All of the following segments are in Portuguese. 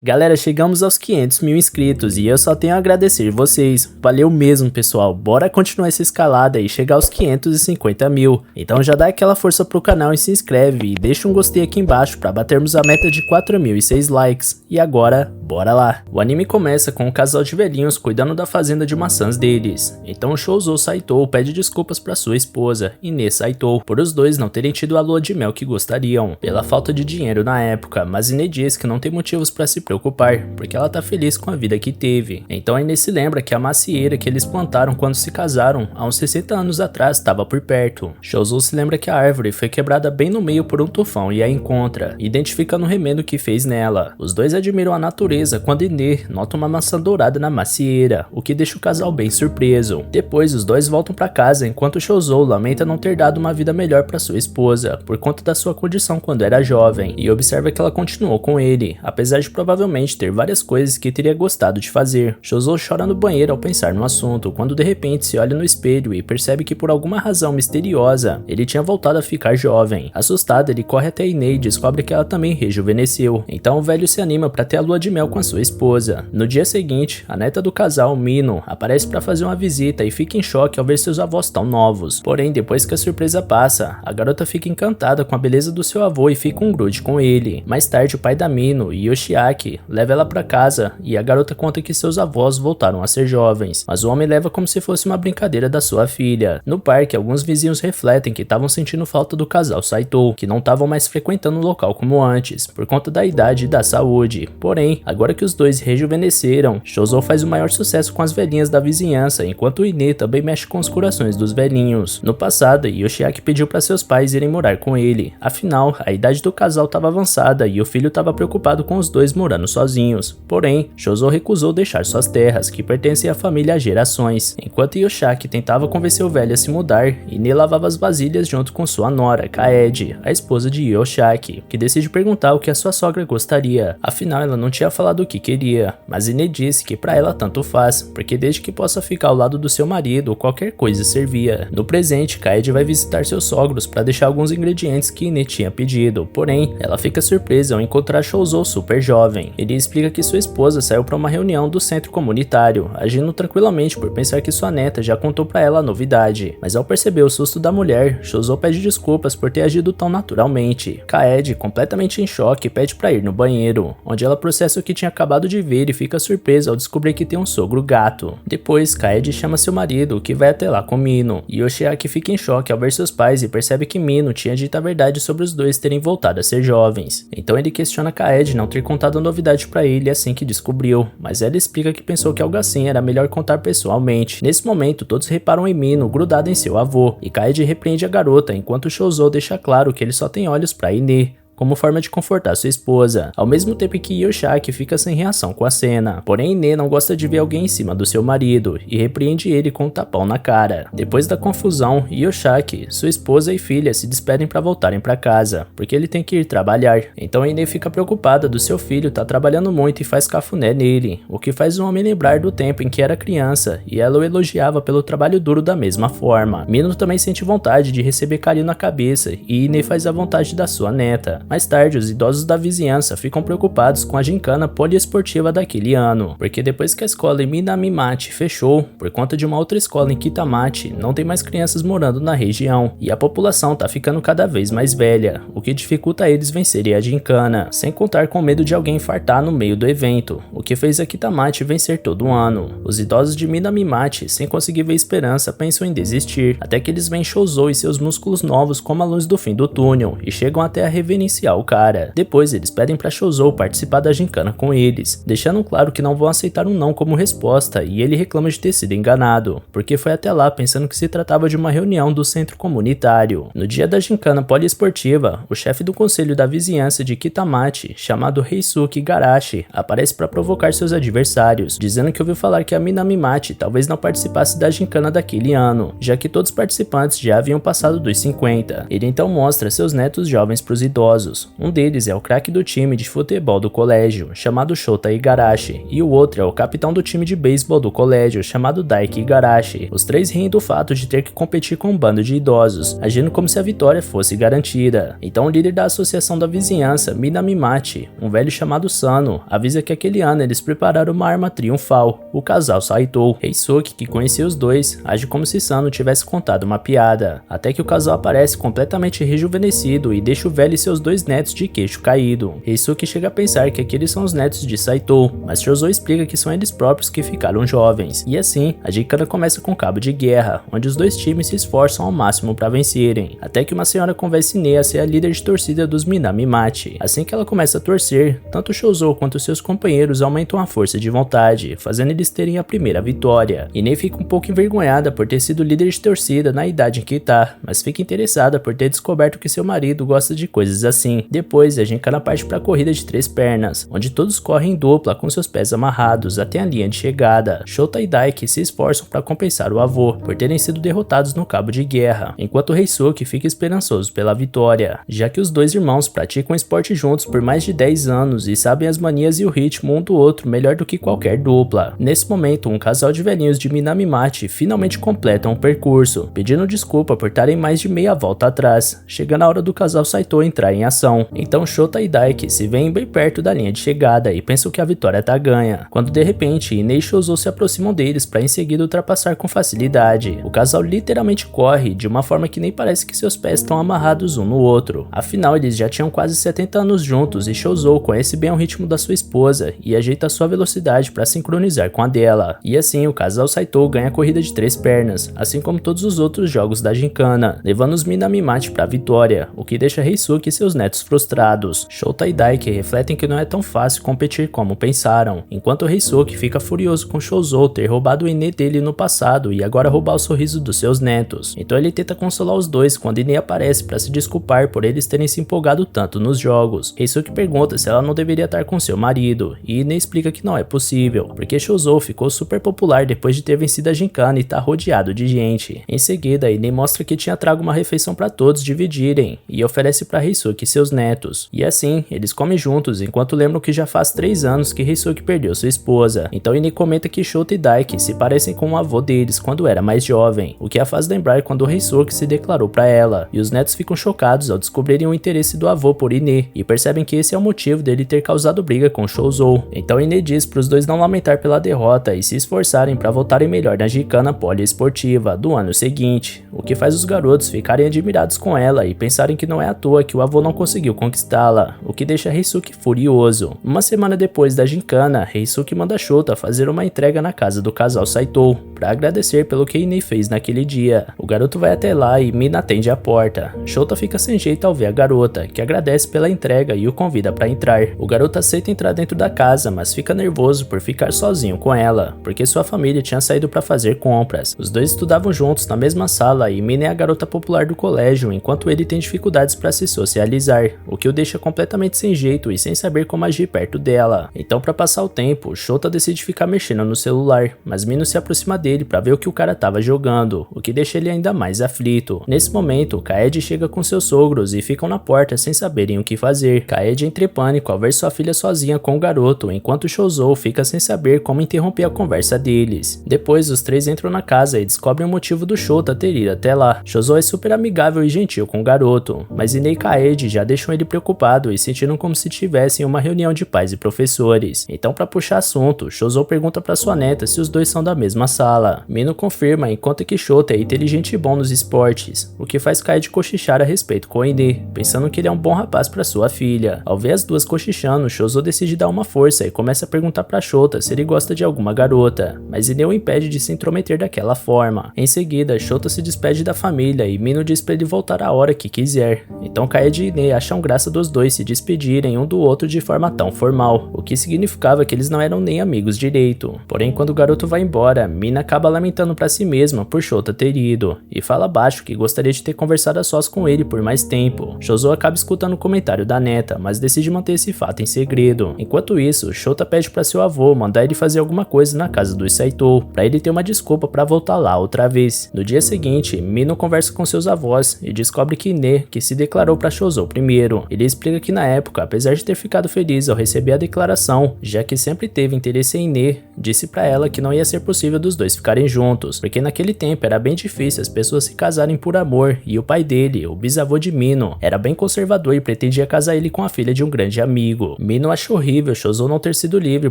Galera, chegamos aos 500 mil inscritos e eu só tenho a agradecer vocês. Valeu mesmo, pessoal. Bora continuar essa escalada e chegar aos 550 mil. Então já dá aquela força pro canal e se inscreve e deixa um gostei aqui embaixo pra batermos a meta de 4.006 likes. E agora, bora lá. O anime começa com um casal de velhinhos cuidando da fazenda de maçãs deles. Então Shouzou Saito pede desculpas pra sua esposa, Ine Saito, por os dois não terem tido a lua de mel que gostariam, pela falta de dinheiro na época, mas Ine diz que não tem motivos pra se preocupar, porque ela tá feliz com a vida que teve. Então a Ine se lembra que a macieira que eles plantaram quando se casaram, há uns 60 anos atrás, estava por perto. Shouzou se lembra que a árvore foi quebrada bem no meio por um tufão e a encontra, identificando o remendo que fez nela. Os dois admiram a natureza quando Ine nota uma maçã dourada na macieira, o que deixa o casal bem surpreso. Depois os dois voltam para casa enquanto Shouzou lamenta não ter dado uma vida melhor para sua esposa, por conta da sua condição quando era jovem, e observa que ela continuou com ele, apesar de provavelmente ter várias coisas que teria gostado de fazer. Shouzou chora no banheiro ao pensar no assunto, quando de repente se olha no espelho e percebe que por alguma razão misteriosa, ele tinha voltado a ficar jovem. Assustado, ele corre até Ine e descobre que ela também rejuvenesceu. Então o velho se anima para ter a lua de mel com a sua esposa. No dia seguinte, a neta do casal, Mino, aparece para fazer uma visita e fica em choque ao ver seus avós tão novos. Porém, depois que a surpresa passa, a garota fica encantada com a beleza do seu avô e fica um grude com ele. Mais tarde, o pai da Mino, Yoshiaki, leva ela para casa e a garota conta que seus avós voltaram a ser jovens, mas o homem leva como se fosse uma brincadeira da sua filha. No parque, alguns vizinhos refletem que estavam sentindo falta do casal Saito, que não estavam mais frequentando o local como antes, por conta da idade e da saúde. Porém, agora que os dois rejuvenesceram, Shouzou faz o maior sucesso com as velhinhas da vizinhança, enquanto Ine também mexe com os corações dos velhinhos. No passado, Yoshiaki pediu para seus pais irem morar com ele, afinal, a idade do casal estava avançada e o filho estava preocupado com os dois morando sozinhos. Porém, Shouzou recusou deixar suas terras, que pertencem à família há gerações. Enquanto Yoshiaki tentava convencer o velho a se mudar, Ine lavava as vasilhas junto com sua nora, Kaede, a esposa de Yoshiaki, que decide perguntar o que a sua sogra gostaria. Afinal, ela não tinha falado o que queria, mas Ine disse que pra ela tanto faz, porque desde que possa ficar ao lado do seu marido, qualquer coisa servia. No presente, Kaede vai visitar seus sogros para deixar alguns ingredientes que Ine tinha pedido, porém, ela fica surpresa ao encontrar Shouzou super jovem. Ele explica que sua esposa saiu para uma reunião do centro comunitário, agindo tranquilamente por pensar que sua neta já contou para ela a novidade, mas ao perceber o susto da mulher, Shouzou pede desculpas por ter agido tão naturalmente. Kaede, completamente em choque, pede para ir no banheiro, onde ela processa o que tinha acabado de ver e fica surpresa ao descobrir que tem um sogro gato. Depois, Kaede chama seu marido, que vai até lá com Mino, e Yoshiaki fica em choque ao ver seus pais e percebe que Mino tinha dito a verdade sobre os dois terem voltado a ser jovens. Então ele questiona Kaede não ter contado a novidade para ele assim que descobriu, mas ela explica que pensou que algo assim era melhor contar pessoalmente. Nesse momento, todos reparam em Mino grudado em seu avô, e Kaede repreende a garota, enquanto Shouzou deixa claro que ele só tem olhos para Ine, como forma de confortar sua esposa, ao mesmo tempo que Yoshiaki fica sem reação com a cena. Porém, Ine não gosta de ver alguém em cima do seu marido e repreende ele com um tapão na cara. Depois da confusão, Yoshiaki, sua esposa e filha se despedem para voltarem para casa, porque ele tem que ir trabalhar. Então Ine fica preocupada do seu filho tá trabalhando muito e faz cafuné nele, o que faz o homem lembrar do tempo em que era criança e ela o elogiava pelo trabalho duro da mesma forma. Mino também sente vontade de receber carinho na cabeça e Ine faz a vontade da sua neta. Mais tarde, os idosos da vizinhança ficam preocupados com a gincana poliesportiva daquele ano, porque depois que a escola em Minamimachi fechou, por conta de uma outra escola em Kitamachi, não tem mais crianças morando na região, e a população tá ficando cada vez mais velha, o que dificulta eles vencerem a gincana, sem contar com medo de alguém infartar no meio do evento, o que fez a Kitamachi vencer todo ano. Os idosos de Minamimachi, sem conseguir ver esperança, pensam em desistir, até que eles veem Shouzou e seus músculos novos como a luz do fim do túnel, e chegam até a reverenciar o cara. Depois eles pedem para Shouzou participar da gincana com eles, deixando claro que não vão aceitar um não como resposta, e ele reclama de ter sido enganado, porque foi até lá pensando que se tratava de uma reunião do centro comunitário. No dia da gincana poliesportiva, o chefe do conselho da vizinhança de Kitamachi, chamado Heisuke Garashi, aparece para provocar seus adversários, dizendo que ouviu falar que a Minamimachi talvez não participasse da gincana daquele ano, já que todos os participantes já haviam passado dos 50. Ele então mostra seus netos jovens para os idosos, idosos. Um deles é o craque do time de futebol do colégio, chamado Shota Igarashi, e o outro é o capitão do time de beisebol do colégio, chamado Daiki Igarashi. Os três riem do fato de ter que competir com um bando de idosos, agindo como se a vitória fosse garantida. Então o líder da associação da vizinhança, Minamimachi, um velho chamado Sano, avisa que aquele ano eles prepararam uma arma triunfal, o casal Saito. Heisuke, que conhecia os dois, age como se Sano tivesse contado uma piada, até que o casal aparece completamente rejuvenescido e deixa o velho e seus dois netos de queixo caído. Heisuke chega a pensar que aqueles são os netos de Saito, mas Chozo explica que são eles próprios que ficaram jovens. E assim, a gincana começa com cabo de guerra, onde os dois times se esforçam ao máximo para vencerem, até que uma senhora convence Ine a ser a líder de torcida dos Minamimachi. Assim que ela começa a torcer, tanto Chozo quanto seus companheiros aumentam a força de vontade, fazendo eles terem a primeira vitória. Ine fica um pouco envergonhada por ter sido líder de torcida na idade em que tá, mas fica interessada por ter descoberto que seu marido gosta de coisas assim. Depois, a gincana parte para a corrida de 3 pernas, onde todos correm em dupla com seus pés amarrados até a linha de chegada. Shota e Daiki se esforçam para compensar o avô por terem sido derrotados no cabo de guerra, enquanto Heisuke fica esperançoso pela vitória, já que os dois irmãos praticam esporte juntos por mais de 10 anos e sabem as manias e o ritmo um do outro melhor do que qualquer dupla. Nesse momento, um casal de velhinhos de Minamimachi finalmente completam o percurso, pedindo desculpa por estarem mais de meia volta atrás, chegando a hora do casal Saito entrar em ação. Então Shota e Daiki se veem bem perto da linha de chegada e pensam que a vitória tá ganha, quando de repente Ine e Chozo se aproximam deles para em seguida ultrapassar com facilidade. O casal literalmente corre de uma forma que nem parece que seus pés estão amarrados um no outro. Afinal, eles já tinham quase 70 anos juntos e Chozo conhece bem o ritmo da sua esposa e ajeita sua velocidade para sincronizar com a dela. E assim, o casal Saito ganha a corrida de 3 pernas, assim como todos os outros jogos da gincana, levando os Minamimachi para a vitória, o que deixa Heisuke e seus netos frustrados. Shota e Daiki refletem que não é tão fácil competir como pensaram, enquanto Heisuke fica furioso com Chozo ter roubado o Ine dele no passado e agora roubar o sorriso dos seus netos. Então ele tenta consolar os dois quando Ine aparece para se desculpar por eles terem se empolgado tanto nos jogos. Heisuke pergunta se ela não deveria estar com seu marido, e Ine explica que não é possível, porque Chozo ficou super popular depois de ter vencido a gincana e tá rodeado de gente. Em seguida, Ine mostra que tinha trago uma refeição para todos dividirem, e oferece para Heisuke e seus netos. E assim, eles comem juntos, enquanto lembram que já faz 3 anos que Heisuke perdeu sua esposa. Então Ine comenta que Shota e Daiki se parecem com o avô deles quando era mais jovem, o que a faz lembrar quando Heisuke se declarou para ela, e os netos ficam chocados ao descobrirem o interesse do avô por Ine, e percebem que esse é o motivo dele ter causado briga com Chozo. Então Ine diz para os dois não lamentar pela derrota e se esforçarem para voltarem melhor na gincana poliesportiva do ano seguinte, o que faz os garotos ficarem admirados com ela e pensarem que não é à toa que o avô não conseguiu conquistá-la, o que deixa Heisuke furioso. Uma semana depois da gincana, Heisuke manda Shota fazer uma entrega na casa do casal Saito, para agradecer pelo que Ine fez naquele dia. O garoto vai até lá e Mina atende a porta. Shota fica sem jeito ao ver a garota, que agradece pela entrega e o convida para entrar. O garoto aceita entrar dentro da casa, mas fica nervoso por ficar sozinho com ela, porque sua família tinha saído para fazer compras. Os dois estudavam juntos na mesma sala e Mina é a garota popular do colégio, enquanto ele tem dificuldades para se socializar, o que o deixa completamente sem jeito e sem saber como agir perto dela. Então, para passar o tempo, Shota decide ficar mexendo no celular, mas Mino se aproxima dele para ver o que o cara tava jogando, o que deixa ele ainda mais aflito. Nesse momento, Kaede chega com seus sogros e ficam na porta sem saberem o que fazer. Kaede entra em pânico ao ver sua filha sozinha com o garoto, enquanto Chozo fica sem saber como interromper a conversa deles. Depois, os três entram na casa e descobrem o motivo do Shota ter ido até lá. Chozo é super amigável e gentil com o garoto, mas Ine e Kaede já deixam ele preocupado e sentiram como se tivessem uma reunião de pais e professores. Então, para puxar assunto, Chozo pergunta para sua neta se os dois são da mesma sala. Mino confirma e conta que Shota é inteligente e bom nos esportes, o que faz Kaede cochichar a respeito com Ine, pensando que ele é um bom rapaz para sua filha. Ao ver as duas cochichando, Chozo decide dar uma força e começa a perguntar para Shota se ele gosta de alguma garota, mas Ine o impede de se intrometer daquela forma. Em seguida, Shota se despede da família e Mino diz para ele voltar a hora que quiser. Então Kaede e Ine acham graça dos dois se despedirem um do outro de forma tão formal, o que significava que eles não eram nem amigos direito. Porém, quando o garoto vai embora, Mina acaba lamentando para si mesma por Shota ter ido, e fala baixo que gostaria de ter conversado a sós com ele por mais tempo. Chozo acaba escutando o comentário da neta, mas decide manter esse fato em segredo. Enquanto isso, Shota pede para seu avô mandar ele fazer alguma coisa na casa dos Saito, para ele ter uma desculpa para voltar lá outra vez. No dia seguinte, Mino conversa com seus avós e descobre que Ine, que se declarou para Chozo primeiro. Ele explica que na época, apesar de ter ficado feliz ao receber a declaração, já que sempre teve interesse em Ine, disse pra ela que não ia ser possível dos dois ficarem juntos, porque naquele tempo era bem difícil as pessoas se casarem por amor, e o pai dele, o bisavô de Mino, era bem conservador e pretendia casar ele com a filha de um grande amigo. Mino achou horrível Shouzo não ter sido livre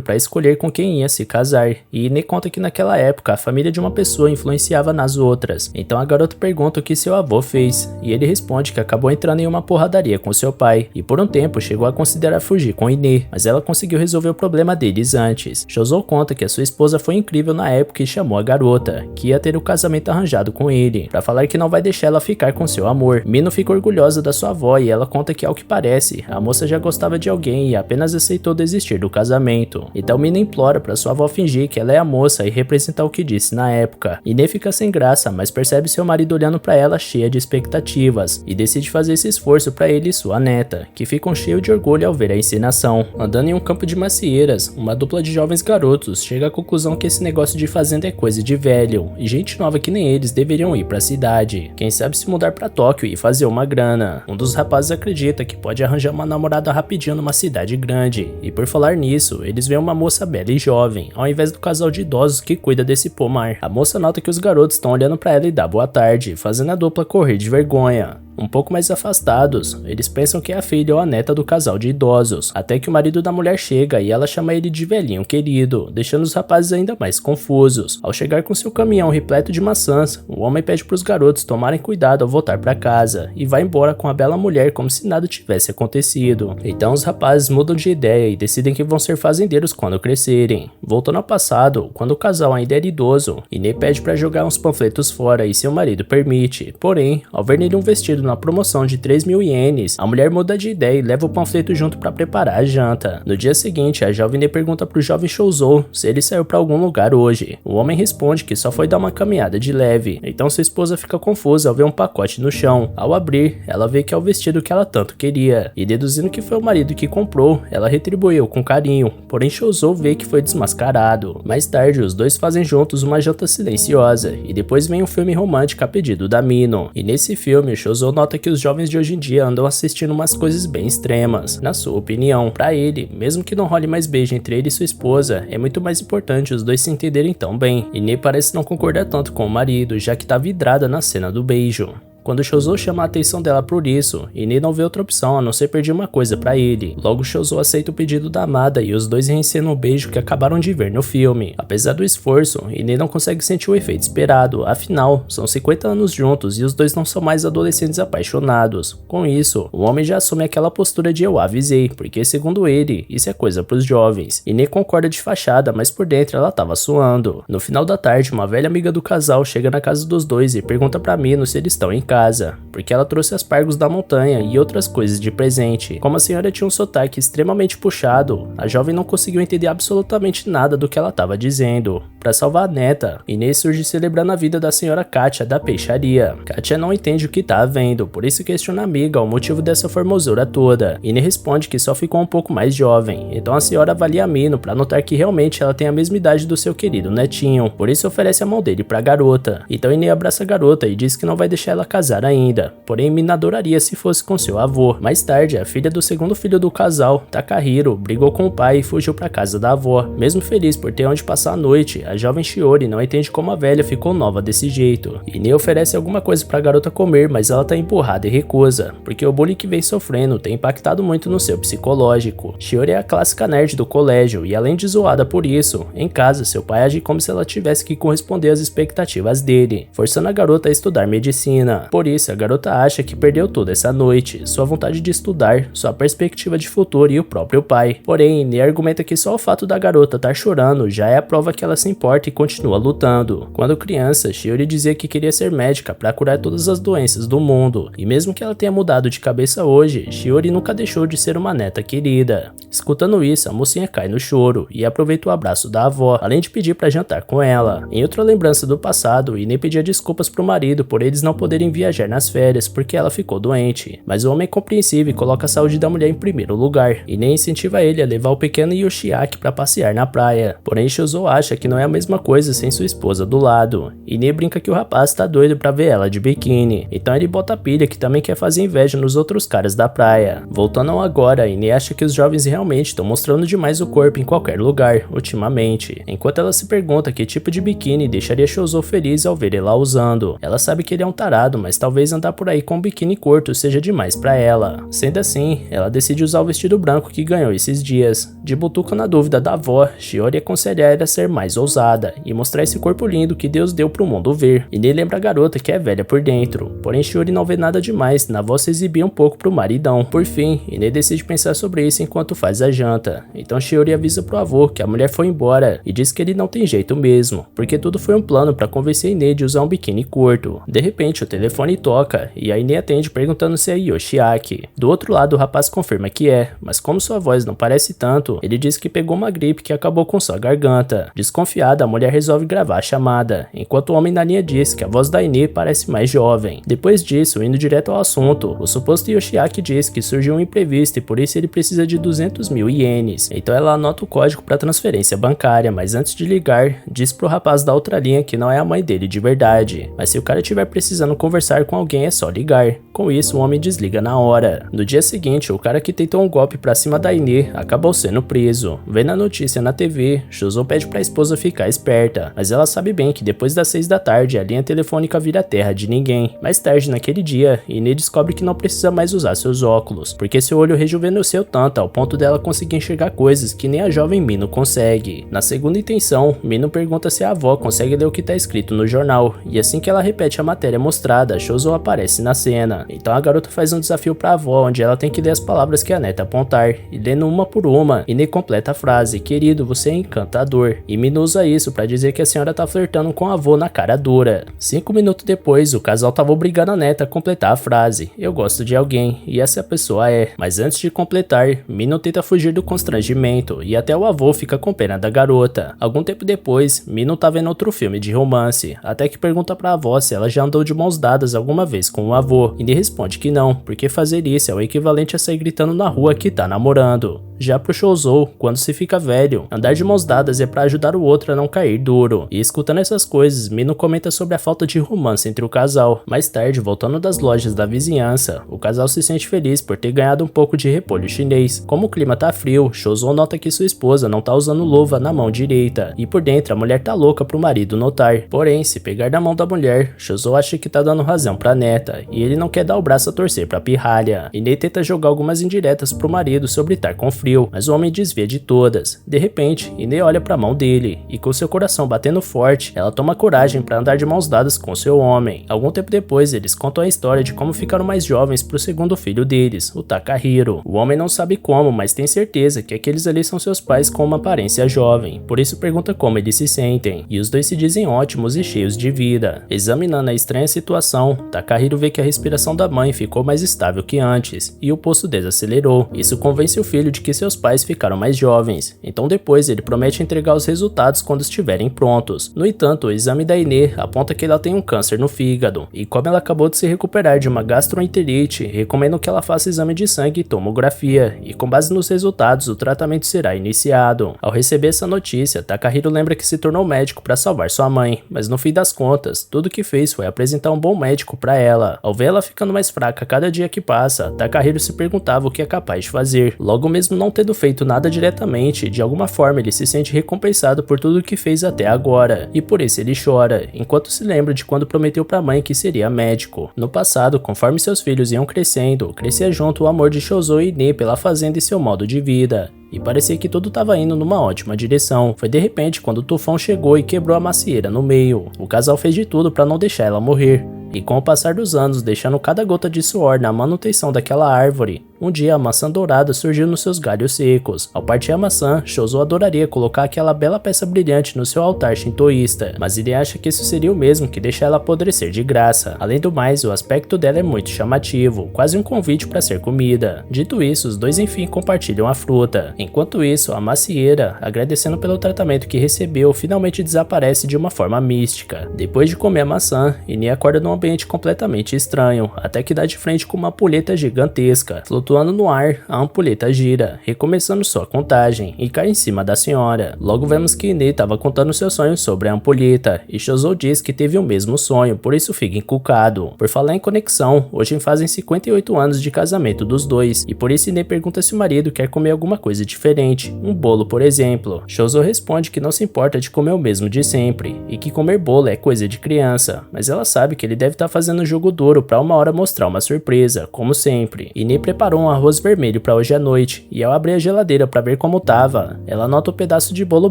para escolher com quem ia se casar, e Ine conta que naquela época a família de uma pessoa influenciava nas outras. Então a garota pergunta o que seu avô fez, e ele responde que acabou entrando em uma porradaria com seu pai, e por um tempo chegou a considerar fugir com Ine, mas ela conseguiu resolver o problema deles antes. Shouzo conta que a sua esposa foi incrível na época e chamou a garota, que ia ter o casamento arranjado com ele, pra falar que não vai deixar ela ficar com seu amor. Mino fica orgulhosa da sua avó e ela conta que, ao que parece, a moça já gostava de alguém e apenas aceitou desistir do casamento. Então Mino implora pra sua avó fingir que ela é a moça e representar o que disse na época. Ine fica sem graça, mas percebe seu marido olhando pra ela cheia de expectativas e decide fazer esse esforço pra ele e sua neta, que ficam cheios de orgulho ao ver a encenação. Andando em um campo de macieiras, uma dupla de jovens garotos chega à conclusão que esse negócio de fazenda é coisa de velho, e gente nova que nem eles deveriam ir pra cidade. Quem sabe se mudar pra Tóquio e fazer uma grana. Um dos rapazes acredita que pode arranjar uma namorada rapidinho numa cidade grande, e por falar nisso, eles veem uma moça bela e jovem, ao invés do casal de idosos que cuida desse pomar. A moça nota que os garotos estão olhando pra ela e dá boa tarde, fazendo a dupla correr de vergonha. Um pouco mais afastados, eles pensam que é a filha ou a neta do casal de idosos, até que o marido da mulher chega e ela chama ele de velhinho querido, deixando os rapazes ainda mais confusos. Ao chegar com seu caminhão repleto de maçãs, o homem pede para os garotos tomarem cuidado ao voltar para casa, e vai embora com a bela mulher como se nada tivesse acontecido. Então os rapazes mudam de ideia e decidem que vão ser fazendeiros quando crescerem. Voltando ao passado, quando o casal ainda era idoso, Ine pede para jogar uns panfletos fora e seu marido permite, porém, ao ver nele um vestido na promoção de 3.000 ienes, a mulher muda de ideia e leva o panfleto junto para preparar a janta. No dia seguinte, a jovem pergunta pro jovem Shouzo se ele saiu para algum lugar hoje. O homem responde que só foi dar uma caminhada de leve, então sua esposa fica confusa ao ver um pacote no chão. Ao abrir, ela vê que é o vestido que ela tanto queria, e deduzindo que foi o marido que comprou, ela retribuiu com carinho, porém Shouzo vê que foi desmascarado. Mais tarde, os dois fazem juntos uma janta silenciosa, e depois vem um filme romântico a pedido da Mino, e nesse filme, Shouzo nota que os jovens de hoje em dia andam assistindo umas coisas bem extremas. Na sua opinião, pra ele, mesmo que não role mais beijo entre ele e sua esposa, é muito mais importante os dois se entenderem tão bem. Ine parece não concordar tanto com o marido, já que tá vidrada na cena do beijo. Quando Shouzo chama a atenção dela por isso, Ine não vê outra opção a não ser pedir uma coisa pra ele. Logo Shouzo aceita o pedido da amada e os dois reencenam o beijo que acabaram de ver no filme. Apesar do esforço, Ine não consegue sentir o efeito esperado, afinal, são 50 anos juntos e os dois não são mais adolescentes apaixonados. Com isso, o homem já assume aquela postura de eu avisei, porque segundo ele, isso é coisa pros jovens. Ine concorda de fachada, mas por dentro ela tava suando. No final da tarde, uma velha amiga do casal chega na casa dos dois e pergunta pra Mino se eles estão em casa, porque ela trouxe aspargos da montanha e outras coisas de presente. Como a senhora tinha um sotaque extremamente puxado, a jovem não conseguiu entender absolutamente nada do que ela estava dizendo. Para salvar a neta, Inês surge celebrando a vida da senhora Katia da peixaria. Katia não entende o que tá havendo, por isso questiona a amiga o motivo dessa formosura toda. Inês responde que só ficou um pouco mais jovem, então a senhora avalia a Mino para notar que realmente ela tem a mesma idade do seu querido netinho, por isso oferece a mão dele para a garota. Então Inês abraça a garota e diz que não vai deixar ela casar ainda, porém Mina adoraria se fosse com seu avô. Mais tarde, a filha do segundo filho do casal, Takahiro, brigou com o pai e fugiu para casa da avó. Mesmo feliz por ter onde passar a noite, a jovem Shiori não entende como a velha ficou nova desse jeito. Ine oferece alguma coisa para a garota comer, mas ela tá empurrada e recusa, porque o bullying que vem sofrendo tem impactado muito no seu psicológico. Shiori é a clássica nerd do colégio e além de zoada por isso, em casa seu pai age como se ela tivesse que corresponder às expectativas dele, forçando a garota a estudar medicina. Por isso, a garota acha que perdeu toda essa noite, sua vontade de estudar, sua perspectiva de futuro e o próprio pai. Porém, Ine argumenta que só o fato da garota estar chorando já é a prova que ela se importa e continua lutando. Quando criança, Shiori dizia que queria ser médica para curar todas as doenças do mundo, e mesmo que ela tenha mudado de cabeça hoje, Shiori nunca deixou de ser uma neta querida. Escutando isso, a mocinha cai no choro e aproveita o abraço da avó, além de pedir para jantar com ela. Em outra lembrança do passado, Ine pedia desculpas pro marido por eles não poderem viajar nas férias porque ela ficou doente, mas o homem é compreensível e coloca a saúde da mulher em primeiro lugar, e nem incentiva ele a levar o pequeno Yoshiaki para passear na praia. Porém, Shozo acha que não é a mesma coisa sem sua esposa do lado, e Ine brinca que o rapaz tá doido pra ver ela de biquíni, então ele bota a pilha que também quer fazer inveja nos outros caras da praia. Voltando ao agora, Ine acha que os jovens realmente estão mostrando demais o corpo em qualquer lugar, ultimamente, enquanto ela se pergunta que tipo de biquíni deixaria Shozo feliz ao ver ele lá usando. Ela sabe que ele é um tarado, mas talvez andar por aí com um biquíni curto seja demais pra ela. Sendo assim, ela decide usar o vestido branco que ganhou esses dias. De butuca na dúvida da avó, Shiori aconselha ela a ser mais ousada e mostrar esse corpo lindo que Deus deu pro mundo ver. E nem lembra a garota que é velha por dentro. Porém, Shiori não vê nada demais na avó se exibir um pouco pro maridão. Por fim, Ine decide pensar sobre isso enquanto faz a janta. Então Shiori avisa pro avô que a mulher foi embora e diz que ele não tem jeito mesmo, porque tudo foi um plano pra convencer Ine de usar um biquíni curto. De repente, o telefone toca e a Ine atende perguntando se é Yoshiaki. Do outro lado, o rapaz confirma que é, mas como sua voz não parece tanto, ele diz que pegou uma gripe que acabou com sua garganta. Desconfiada, a mulher resolve gravar a chamada, enquanto o homem na linha diz que a voz da Ine parece mais jovem. Depois disso, indo direto ao assunto, o suposto Yoshiaki diz que surgiu um imprevisto e por isso ele precisa de 200 mil ienes. Então ela anota o código para transferência bancária, mas antes de ligar, diz pro rapaz da outra linha que não é a mãe dele de verdade. Mas se o cara estiver precisando conversar com alguém é só ligar. Com isso, o homem desliga na hora. No dia seguinte, o cara que tentou um golpe pra cima da Ine acabou sendo preso. Vendo a notícia na TV, Shozo pede pra esposa ficar esperta, mas ela sabe bem que depois das 6 da tarde a linha telefônica vira terra de ninguém. Mais tarde naquele dia, Ine descobre que não precisa mais usar seus óculos, porque seu olho rejuvenesceu tanto ao ponto dela conseguir enxergar coisas que nem a jovem Mino consegue. Na segunda intenção, Mino pergunta se a avó consegue ler o que tá escrito no jornal, e assim que ela repete a matéria mostrada, Shozo aparece na cena. Então a garota faz um desafio pra avó, onde ela tem que ler as palavras que a neta apontar, e lendo uma por uma, Ine completa a frase: "Querido, você é encantador", e Mino usa isso pra dizer que a senhora tá flertando com a avó na cara dura. 5 minutos depois, o casal tava obrigando a neta a completar a frase: "Eu gosto de alguém", e essa pessoa é. Mas antes de completar, Mino tenta fugir do constrangimento, e até o avô fica com pena da garota. Algum tempo depois, Mino tá vendo outro filme de romance, até que pergunta pra avó se ela já andou de mãos dadas alguma vez com o avô, e ele responde que não, porque fazer isso é o equivalente a sair gritando na rua que tá namorando. Já pro Shozo, quando se fica velho, andar de mãos dadas é pra ajudar o outro a não cair duro. E escutando essas coisas, Mino comenta sobre a falta de romance entre o casal. Mais tarde, voltando das lojas da vizinhança, o casal se sente feliz por ter ganhado um pouco de repolho chinês. Como o clima tá frio, Shozo nota que sua esposa não tá usando luva na mão direita, e por dentro a mulher tá louca pro marido notar. Porém, se pegar na mão da mulher, Shozo acha que tá dando razão pra neta, e ele não quer dar o braço a torcer pra pirralha. Ine tenta jogar algumas indiretas pro marido sobre estar com frio, mas o homem desvia de todas. De repente, Ine olha pra mão dele, e com seu coração batendo forte, ela toma coragem pra andar de mãos dadas com seu homem. Algum tempo depois, eles contam a história de como ficaram mais jovens pro segundo filho deles, o Takahiro. O homem não sabe como, mas tem certeza que aqueles ali são seus pais com uma aparência jovem, por isso pergunta como eles se sentem, e os dois se dizem ótimos e cheios de vida. Examinando a estranha situação, Takahiro vê que a respiração da mãe ficou mais estável que antes, e o pulso desacelerou. Isso convence o filho de que seus pais ficaram mais jovens, então depois ele promete entregar os resultados quando estiverem prontos. No entanto, o exame da Ine aponta que ela tem um câncer no fígado, e como ela acabou de se recuperar de uma gastroenterite, recomendo que ela faça exame de sangue e tomografia, e com base nos resultados o tratamento será iniciado. Ao receber essa notícia, Takahiro lembra que se tornou médico para salvar sua mãe, mas no fim das contas, tudo que fez foi apresentar um bom médico para ela. Ao ver ela ficando mais fraca cada dia que passa, Takahiro se perguntava o que é capaz de fazer. Logo, mesmo não tendo feito nada diretamente, de alguma forma ele se sente recompensado por tudo que fez até agora, e por isso ele chora, enquanto se lembra de quando prometeu pra mãe que seria médico. No passado, conforme seus filhos iam crescendo, crescia junto o amor de Shozo e Ine pela fazenda e seu modo de vida, e parecia que tudo estava indo numa ótima direção. Foi de repente quando o tufão chegou e quebrou a macieira no meio. O casal fez de tudo para não deixar ela morrer, e com o passar dos anos, deixando cada gota de suor na manutenção daquela árvore, Um dia a maçã dourada surgiu nos seus galhos secos. Ao partir a maçã, Chozo adoraria colocar aquela bela peça brilhante no seu altar shintoísta, mas ele acha que isso seria o mesmo que deixar ela apodrecer de graça. Além do mais, o aspecto dela é muito chamativo, quase um convite para ser comida. Dito isso, os dois enfim compartilham a fruta. Enquanto isso, a macieira, agradecendo pelo tratamento que recebeu, finalmente desaparece de uma forma mística. Depois de comer a maçã, Ine acorda num ambiente completamente estranho, até que dá de frente com uma ampulheta gigantesca. Flutuando no ar, a ampulheta gira, recomeçando sua contagem, e cai em cima da senhora. Logo vemos que Ine estava contando seus sonhos sobre a ampulheta, e Chozo diz que teve o mesmo sonho, por isso fica encucado. Por falar em conexão, hoje fazem 58 anos de casamento dos dois, e por isso Ine pergunta se o marido quer comer alguma coisa diferente, um bolo por exemplo. Chozo responde que não se importa de comer o mesmo de sempre, e que comer bolo é coisa de criança, mas ela sabe que ele deve estar fazendo um jogo duro para uma hora mostrar uma surpresa, como sempre. Ine preparou um arroz vermelho para hoje à noite, e ao abrir a geladeira para ver como tava, ela nota o pedaço de bolo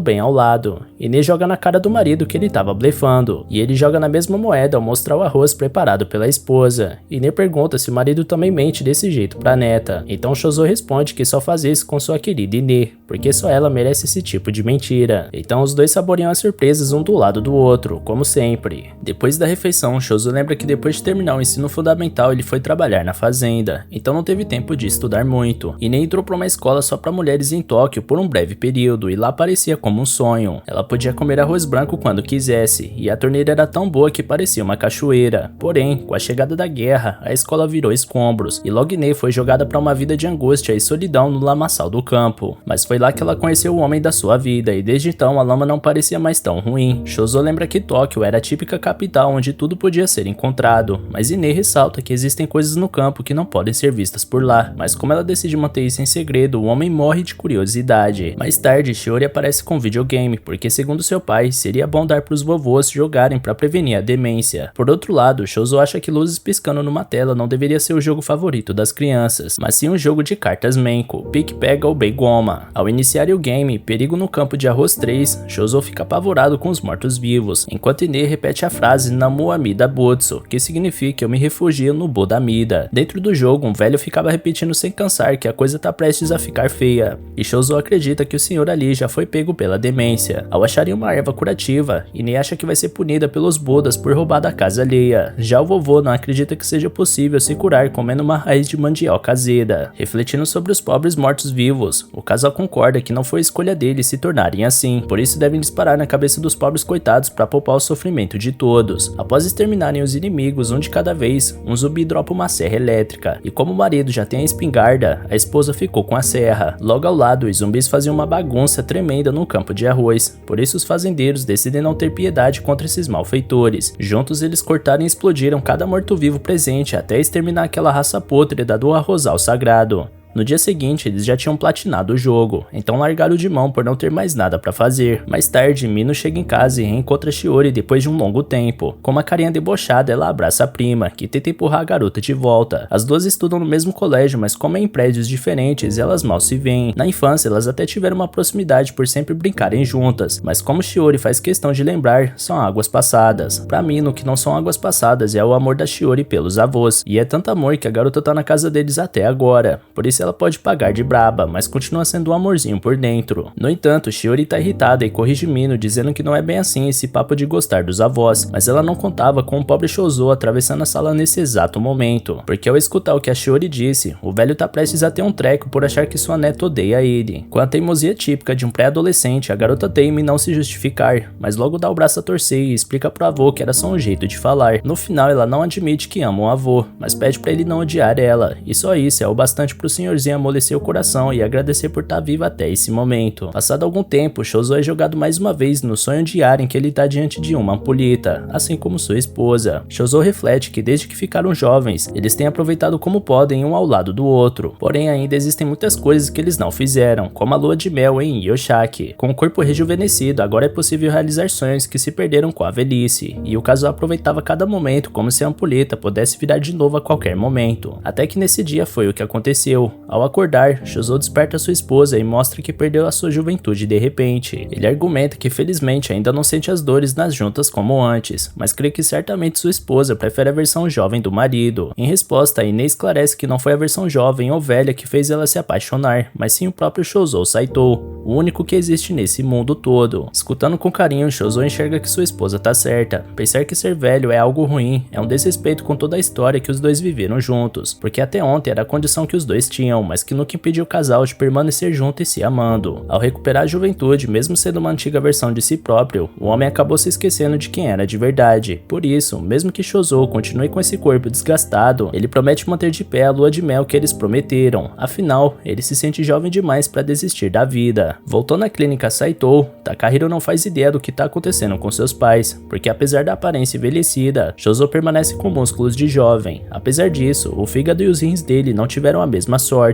bem ao lado. Ine joga na cara do marido que ele tava blefando, e ele joga na mesma moeda ao mostrar o arroz preparado pela esposa. Ine pergunta se o marido também mente desse jeito pra neta, então Chozo responde que só faz isso com sua querida Ine, porque só ela merece esse tipo de mentira. Então os dois saboreiam as surpresas um do lado do outro, como sempre. Depois da refeição, Chozo lembra que depois de terminar o ensino fundamental ele foi trabalhar na fazenda, então não teve tempo de estudar muito. Ine entrou pra uma escola só pra mulheres em Tóquio por um breve período, e lá parecia como um sonho. Ela podia comer arroz branco quando quisesse, e a torneira era tão boa que parecia uma cachoeira. Porém, com a chegada da guerra, a escola virou escombros, e logo Ine foi jogada para uma vida de angústia e solidão no lamaçal do campo. Mas foi lá que ela conheceu o homem da sua vida, e desde então a lama não parecia mais tão ruim. Chozo lembra que Tóquio era a típica capital onde tudo podia ser encontrado, mas Ine ressalta que existem coisas no campo que não podem ser vistas por lá. Mas como ela decide manter isso em segredo, o homem morre de curiosidade. Mais tarde, Shiori aparece com videogame, porque segundo seu pai, seria bom dar para os vovôs jogarem para prevenir a demência. Por outro lado, Chozo acha que luzes piscando numa tela não deveria ser o jogo favorito das crianças, mas sim um jogo de cartas Menko, pique-pega ou bem-goma. Ao iniciar o game, Perigo no Campo de Arroz 3, Chozo fica apavorado com os mortos-vivos, enquanto Ine repete a frase Namu Amida Butsu, que significa eu me refugio no Buda Amida. Dentro do jogo, um velho ficava repetindo sem cansar que a coisa tá prestes a ficar feia, e Chozo acredita que o senhor ali já foi pego pela demência. Ao acharem uma erva curativa, Ine acha que vai ser punida pelos Budas por roubar da casa alheia. Já o vovô não acredita que seja possível se curar comendo uma raiz de mandioca azeda. Refletindo sobre os pobres mortos-vivos, o casal concorda que não foi escolha deles se tornarem assim, por isso devem disparar na cabeça dos pobres coitados para poupar o sofrimento de todos. Após exterminarem os inimigos um de cada vez, um zumbi dropa uma serra elétrica, e como o marido já tem a espingarda, a esposa ficou com a serra. Logo ao lado, os zumbis faziam uma bagunça tremenda no campo de arroz, por isso os fazendeiros decidem não ter piedade contra esses malfeitores. Juntos eles cortaram e explodiram cada morto-vivo presente até exterminar aquela raça pútrida do arrozal sagrado. No dia seguinte, eles já tinham platinado o jogo, então largaram de mão por não ter mais nada pra fazer. Mais tarde, Mino chega em casa e reencontra Shiori depois de um longo tempo. Com uma carinha debochada, ela abraça a prima, que tenta empurrar a garota de volta. As duas estudam no mesmo colégio, mas como é em prédios diferentes, elas mal se veem. Na infância, elas até tiveram uma proximidade por sempre brincarem juntas, mas como Shiori faz questão de lembrar, são águas passadas. Pra Mino, o que não são águas passadas é o amor da Shiori pelos avós, e é tanto amor que a garota tá na casa deles até agora. Por isso ela pode pagar de braba, mas continua sendo um amorzinho por dentro. No entanto, Shiori tá irritada e corrige Mino, dizendo que não é bem assim esse papo de gostar dos avós, mas ela não contava com o pobre Chozo atravessando a sala nesse exato momento, porque ao escutar o que a Shiori disse, o velho tá prestes a ter um treco por achar que sua neta odeia ele. Com a teimosia típica de um pré-adolescente, a garota teima em não se justificar, mas logo dá o braço a torcer e explica pro avô que era só um jeito de falar. No final, ela não admite que ama o avô, mas pede pra ele não odiar ela, e só isso é o bastante pro senhorzinho amolecer o coração e agradecer por estar viva até esse momento. Passado algum tempo, Chozo é jogado mais uma vez no sonho diário em que ele está diante de uma ampulheta, assim como sua esposa. Chozo reflete que desde que ficaram jovens, eles têm aproveitado como podem um ao lado do outro, porém ainda existem muitas coisas que eles não fizeram, como a lua de mel em Yoshaki. Com o corpo rejuvenescido, agora é possível realizar sonhos que se perderam com a velhice, e o casal aproveitava cada momento como se a ampulheta pudesse virar de novo a qualquer momento. Até que nesse dia foi o que aconteceu. Ao acordar, Shouzo desperta sua esposa e mostra que perdeu a sua juventude de repente. Ele argumenta que felizmente ainda não sente as dores nas juntas como antes, mas crê que certamente sua esposa prefere a versão jovem do marido. Em resposta, Ine esclarece que não foi a versão jovem ou velha que fez ela se apaixonar, mas sim o próprio Shouzo Saito, o único que existe nesse mundo todo. Escutando com carinho, Shouzo enxerga que sua esposa tá certa. Pensar que ser velho é algo ruim é um desrespeito com toda a história que os dois viveram juntos, porque até ontem era a condição que os dois tinham, mas que nunca impediu o casal de permanecer junto e se amando. Ao recuperar a juventude, mesmo sendo uma antiga versão de si próprio, o homem acabou se esquecendo de quem era de verdade. Por isso, mesmo que Shouzo continue com esse corpo desgastado, ele promete manter de pé a lua de mel que eles prometeram. Afinal, ele se sente jovem demais para desistir da vida. Voltando à clínica Saito, Takahiro não faz ideia do que tá acontecendo com seus pais, porque apesar da aparência envelhecida, Shouzo permanece com músculos de jovem. Apesar disso, o fígado e os rins dele não tiveram a mesma sorte.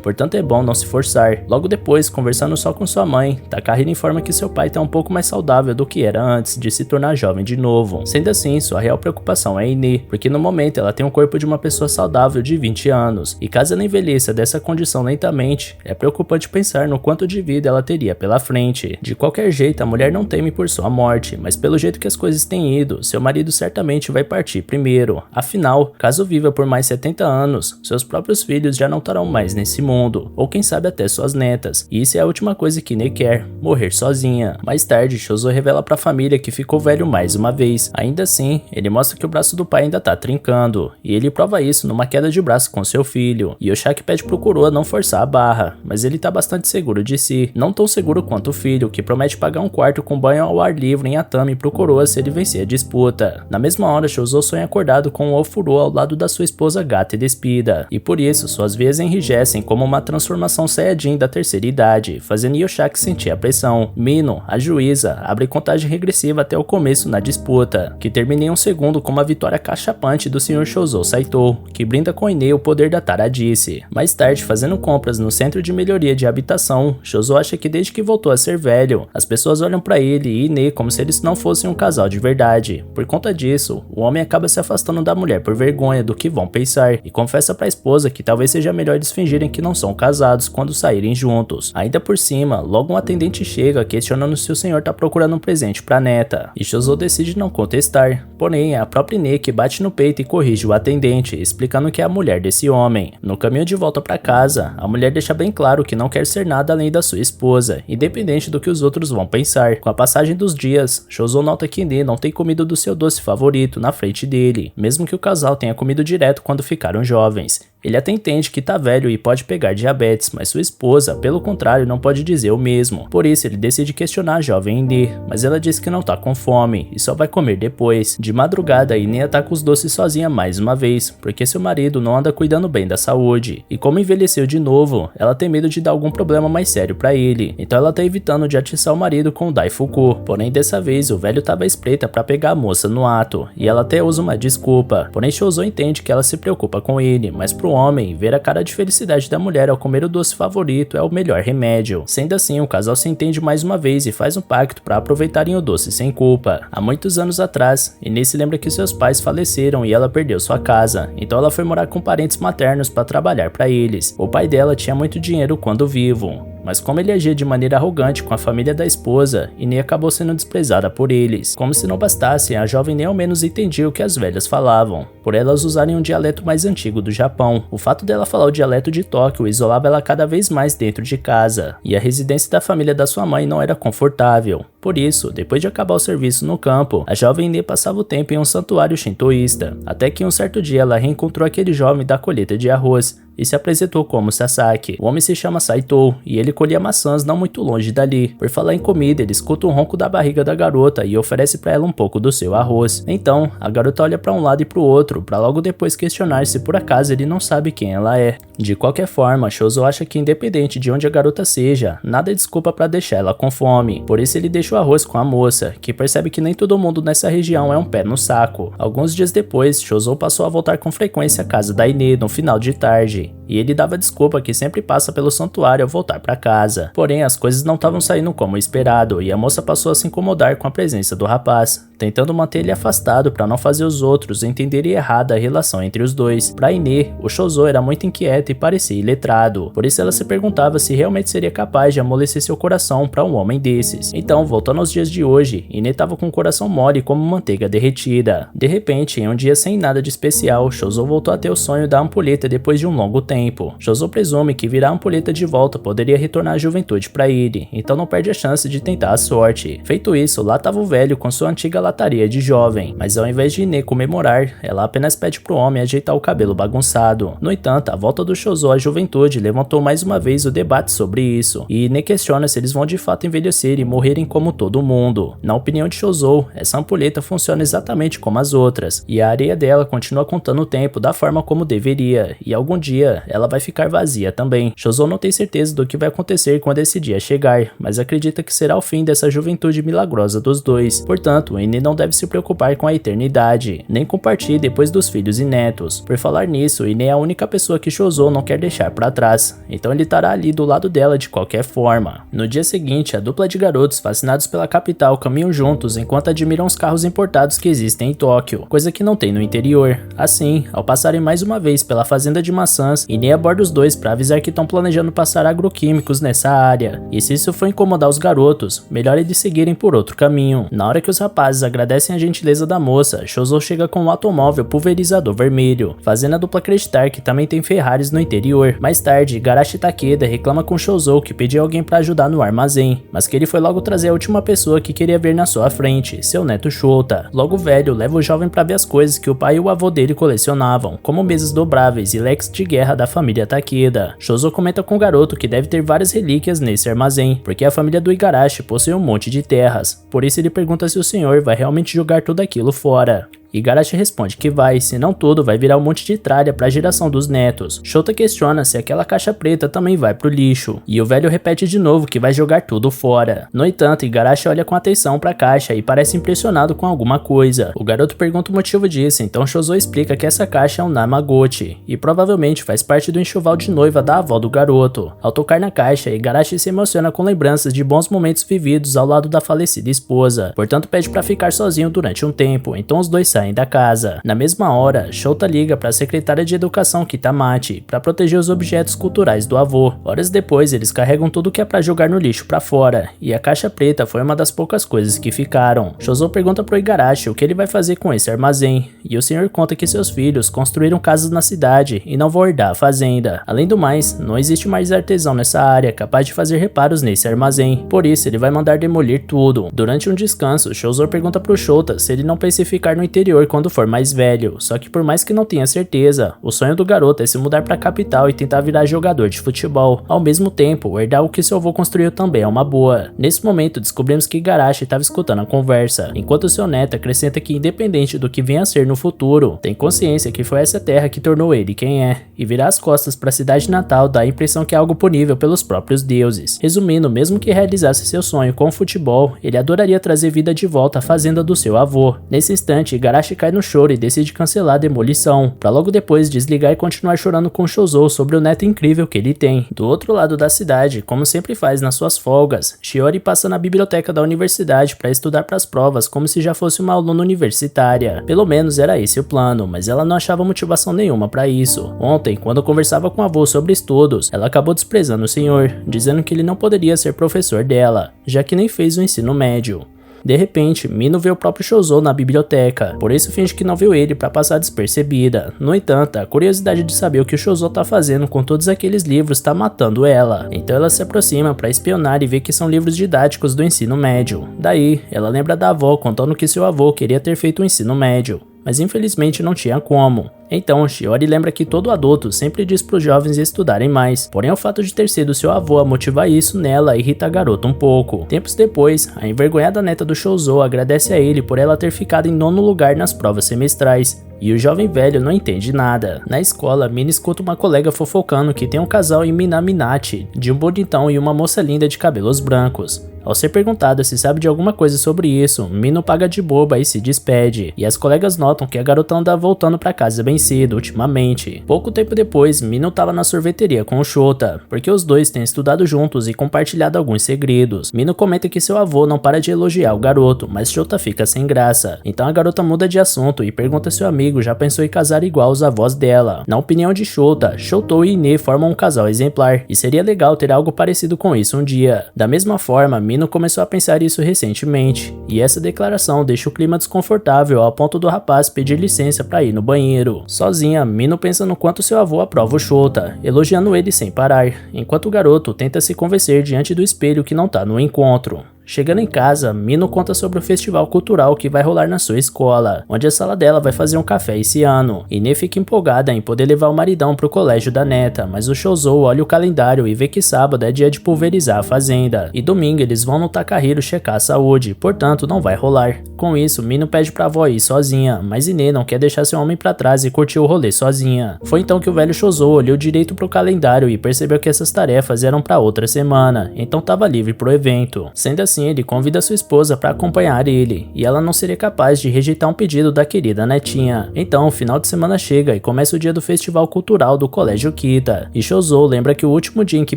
Portanto é bom não se forçar. Logo depois, conversando só com sua mãe, Takahiro informa que seu pai tá um pouco mais saudável do que era antes de se tornar jovem de novo. Sendo assim, sua real preocupação é Ine, porque no momento ela tem o corpo de uma pessoa saudável de 20 anos, e caso ela envelheça dessa condição lentamente, é preocupante pensar no quanto de vida ela teria pela frente. De qualquer jeito, a mulher não teme por sua morte, mas pelo jeito que as coisas têm ido, seu marido certamente vai partir primeiro. Afinal, caso viva por mais 70 anos, seus próprios filhos já não estarão mais nesse mundo, ou quem sabe até suas netas, e isso é a última coisa que Ine quer, morrer sozinha. Mais tarde, Shouzo revela pra família que ficou velho mais uma vez. Ainda assim, ele mostra que o braço do pai ainda tá trincando, e ele prova isso numa queda de braço com seu filho. Yoshaki pede pro Kuroa não forçar a barra, mas ele tá bastante seguro de si, não tão seguro quanto o filho, que promete pagar um quarto com banho ao ar livre em Atami pro Kuroa se ele vencer a disputa. Na mesma hora, Shouzo sonha acordado com o Ofuro ao lado da sua esposa gata e despida, e por isso suas veias enrijecem como uma transformação Saiyajin da terceira idade, fazendo Yoshaki sentir a pressão. Mino, a juíza, abre contagem regressiva até o começo na disputa, que termina em um segundo com uma vitória cachapante do Sr. Shouzo Saito, que brinda com Ine o poder da taradice. Mais tarde, fazendo compras no centro de melhoria de habitação, Shouzo acha que desde que voltou a ser velho, as pessoas olham pra ele e Ine como se eles não fossem um casal de verdade. Por conta disso, o homem acaba se afastando da mulher por vergonha do que vão pensar, e confessa pra esposa que talvez seja melhor eles fingirem que não são casados quando saírem juntos. Ainda por cima, logo um atendente chega questionando se o senhor tá procurando um presente pra neta, e Shouzo decide não contestar, porém é a própria Ine que bate no peito e corrige o atendente, explicando que é a mulher desse homem. No caminho de volta pra casa, a mulher deixa bem claro que não quer ser nada além da sua esposa, independente do que os outros vão pensar. Com a passagem dos dias, Shouzo nota que Ine não tem comido do seu doce favorito na frente dele, mesmo que o casal tenha comido direto quando ficaram jovens. Ele até entende que tá velho e pode pegar diabetes, mas sua esposa, pelo contrário, não pode dizer o mesmo. Por isso, ele decide questionar a jovem Ine, mas ela diz que não tá com fome e só vai comer depois. De madrugada, Ine ataca os doces sozinha mais uma vez, porque seu marido não anda cuidando bem da saúde. E como envelheceu de novo, ela tem medo de dar algum problema mais sério pra ele, então ela tá evitando de atiçar o marido com o Daifuku. Porém, dessa vez, o velho tava à espreita pra pegar a moça no ato, e ela até usa uma desculpa. Porém, Shouzo entende que ela se preocupa com ele, mas pro homem, ver a cara de felicidade da mulher ao comer o doce favorito é o melhor remédio. Sendo assim, o casal se entende mais uma vez e faz um pacto para aproveitarem o doce sem culpa. Há muitos anos atrás, Ine se lembra que seus pais faleceram e ela perdeu sua casa, então ela foi morar com parentes maternos para trabalhar para eles. O pai dela tinha muito dinheiro quando vivo, mas como ele agia de maneira arrogante com a família da esposa, Ine acabou sendo desprezada por eles. Como se não bastasse, a jovem nem ao menos entendia o que as velhas falavam, por elas usarem um dialeto mais antigo do Japão. O fato dela falar o dialeto de Tóquio isolava ela cada vez mais dentro de casa, e a residência da família da sua mãe não era confortável. Por isso, depois de acabar o serviço no campo, a jovem Ine passava o tempo em um santuário shintoísta, até que um certo dia ela reencontrou aquele jovem da colheita de arroz e se apresentou como Sasaki. O homem se chama Saito e ele colhia maçãs não muito longe dali. Por falar em comida, ele escuta um ronco da barriga da garota e oferece para ela um pouco do seu arroz. Então, a garota olha para um lado e para o outro, para logo depois questionar se por acaso ele não sabe quem ela é. De qualquer forma, Shouzo acha que independente de onde a garota seja, nada é desculpa para deixar ela com fome. Por isso ele deixa o arroz com a moça, que percebe que nem todo mundo nessa região é um pé no saco. Alguns dias depois, Shouzo passou a voltar com frequência à casa da Ine no final de tarde. e ele dava desculpa que sempre passa pelo santuário ao voltar para casa. Porém, as coisas não estavam saindo como esperado e a moça passou a se incomodar com a presença do rapaz, tentando manter ele afastado para não fazer os outros entenderem errada a relação entre os dois. Para Inê, o Chozo era muito inquieto e parecia iletrado, por isso ela se perguntava se realmente seria capaz de amolecer seu coração para um homem desses. Então, voltando aos dias de hoje, Inê estava com o coração mole como manteiga derretida. De repente, em um dia sem nada de especial, Chozo voltou a ter o sonho da ampulheta depois de um longo tempo. Chozo presume que virar a ampulheta de volta poderia retornar a juventude para ele, então não perde a chance de tentar a sorte. Feito isso, lá estava o velho com sua antiga lataria de jovem, mas ao invés de Inê comemorar, ela apenas pede pro homem ajeitar o cabelo bagunçado. No entanto, a volta do Chozo à juventude levantou mais uma vez o debate sobre isso, e Inê questiona se eles vão de fato envelhecer e morrerem como todo mundo. Na opinião de Chozo, essa ampulheta funciona exatamente como as outras, e a areia dela continua contando o tempo da forma como deveria, e algum dia ela vai ficar vazia também. Chozo não tem certeza do que vai acontecer quando esse dia chegar, mas acredita que será o fim dessa juventude milagrosa dos dois. Portanto, Inê não deve se preocupar com a eternidade, nem com partir depois dos filhos e netos. Por falar nisso, Inê é a única pessoa que Chozo não quer deixar para trás, então ele estará ali do lado dela de qualquer forma. No dia seguinte, a dupla de garotos fascinados pela capital caminham juntos enquanto admiram os carros importados que existem em Tóquio, coisa que não tem no interior. Assim, ao passarem mais uma vez pela fazenda de maçãs, Inê aborda os dois para avisar que estão planejando passar agroquímicos nessa área, e se isso for incomodar os garotos, melhor eles seguirem por outro caminho. Na hora que os rapazes agradecem a gentileza da moça, Chozo chega com um automóvel pulverizador vermelho, fazendo a dupla acreditar que também tem Ferraris no interior. Mais tarde, Igarashi Takeda reclama com Chozo que pediu alguém para ajudar no armazém, mas que ele foi logo trazer a última pessoa que queria ver na sua frente, seu neto Shota. Logo o velho leva o jovem para ver as coisas que o pai e o avô dele colecionavam, como mesas dobráveis e leques de guerra da família Takeda. Chozo comenta com o garoto que deve ter várias relíquias nesse armazém, porque a família do Igarashi possui um monte de terras, por isso ele pergunta se o senhor vai realmente jogar tudo aquilo fora. Igarashi responde que vai, senão tudo vai virar um monte de tralha para a geração dos netos. Shota questiona se aquela caixa preta também vai pro lixo, e o velho repete de novo que vai jogar tudo fora. No entanto, Igarashi olha com atenção para a caixa e parece impressionado com alguma coisa. O garoto pergunta o motivo disso, então Chozo explica que essa caixa é um Namagochi, e provavelmente faz parte do enxoval de noiva da avó do garoto. Ao tocar na caixa, Igarashi se emociona com lembranças de bons momentos vividos ao lado da falecida esposa, portanto pede para ficar sozinho durante um tempo, então os dois saem da casa. Na mesma hora, Shota liga para a secretária de educação Kitamachi para proteger os objetos culturais do avô. Horas depois, eles carregam tudo que é para jogar no lixo para fora, e a caixa preta foi uma das poucas coisas que ficaram. Chozo pergunta pro Igarashi o que ele vai fazer com esse armazém, e o senhor conta que seus filhos construíram casas na cidade e não vão herdar a fazenda. Além do mais, não existe mais artesão nessa área capaz de fazer reparos nesse armazém, por isso ele vai mandar demolir tudo. Durante um descanso, Chozo pergunta pro Shota se ele não pensa em ficar no interior quando for mais velho, só que por mais que não tenha certeza, o sonho do garoto é se mudar para a capital e tentar virar jogador de futebol. Ao mesmo tempo, herdar o que seu avô construiu também é uma boa. Nesse momento, descobrimos que Igarashi estava escutando a conversa, enquanto seu neto acrescenta que independente do que venha a ser no futuro, tem consciência que foi essa terra que tornou ele quem é, e virar as costas para a cidade natal dá a impressão que é algo punível pelos próprios deuses. Resumindo, mesmo que realizasse seu sonho com o futebol, ele adoraria trazer vida de volta à fazenda do seu avô. Nesse instante, Igarashi cai no choro e decide cancelar a demolição, para logo depois desligar e continuar chorando com Chozo sobre o neto incrível que ele tem. Do outro lado da cidade, como sempre faz nas suas folgas, Shiori passa na biblioteca da universidade para estudar para as provas como se já fosse uma aluna universitária. Pelo menos era esse o plano, mas ela não achava motivação nenhuma para isso. Ontem, quando conversava com o avô sobre estudos, ela acabou desprezando o senhor, dizendo que ele não poderia ser professor dela, já que nem fez o ensino médio. De repente, Mino vê o próprio Chozo na biblioteca, por isso finge que não viu ele para passar despercebida. No entanto, a curiosidade de saber o que o Chozo tá fazendo com todos aqueles livros tá matando ela. Então ela se aproxima para espionar e vê que são livros didáticos do ensino médio. Daí, ela lembra da avó contando que seu avô queria ter feito o ensino médio, mas infelizmente não tinha como. Então, Shiori lembra que todo adulto sempre diz para os jovens estudarem mais, porém o fato de ter sido seu avô a motivar isso nela irrita a garota um pouco. Tempos depois, a envergonhada neta do Chozo agradece a ele por ela ter ficado em 9º lugar nas provas semestrais, e o jovem velho não entende nada. Na escola, Mina escuta uma colega fofocando que tem um casal em Minaminati, de um bonitão e uma moça linda de cabelos brancos. Ao ser perguntada se sabe de alguma coisa sobre isso, Mino paga de boba e se despede, e as colegas notam que a garota anda voltando pra casa bem cedo ultimamente. Pouco tempo depois, Mino tava na sorveteria com o Shota, porque os dois têm estudado juntos e compartilhado alguns segredos. Mino comenta que seu avô não para de elogiar o garoto, mas Shota fica sem graça. Então a garota muda de assunto e pergunta se o amigo já pensou em casar igual os avós dela. Na opinião de Shota, Shoto e Ine formam um casal exemplar, e seria legal ter algo parecido com isso um dia. Da mesma forma, Mino começou a pensar isso recentemente, e essa declaração deixa o clima desconfortável ao ponto do rapaz pedir licença para ir no banheiro. Sozinha, Mino pensa no quanto seu avô aprova o Shota, elogiando ele sem parar, enquanto o garoto tenta se convencer diante do espelho que não tá no encontro. Chegando em casa, Mino conta sobre o festival cultural que vai rolar na sua escola, onde a sala dela vai fazer um café esse ano. Ine fica empolgada em poder levar o maridão pro colégio da neta, mas o Shouzo olha o calendário e vê que sábado é dia de pulverizar a fazenda, e domingo eles vão no Takahiro checar a saúde, portanto não vai rolar. Com isso, Mino pede pra avó ir sozinha, mas Ine não quer deixar seu homem pra trás e curtir o rolê sozinha. Foi então que o velho Shouzo olhou direito pro calendário e percebeu que essas tarefas eram pra outra semana, então tava livre pro evento. Sendo assim, ele convida sua esposa para acompanhar ele, e ela não seria capaz de rejeitar um pedido da querida netinha. Então, o final de semana chega e começa o dia do festival cultural do colégio Kita, e Shouzo lembra que o último dia em que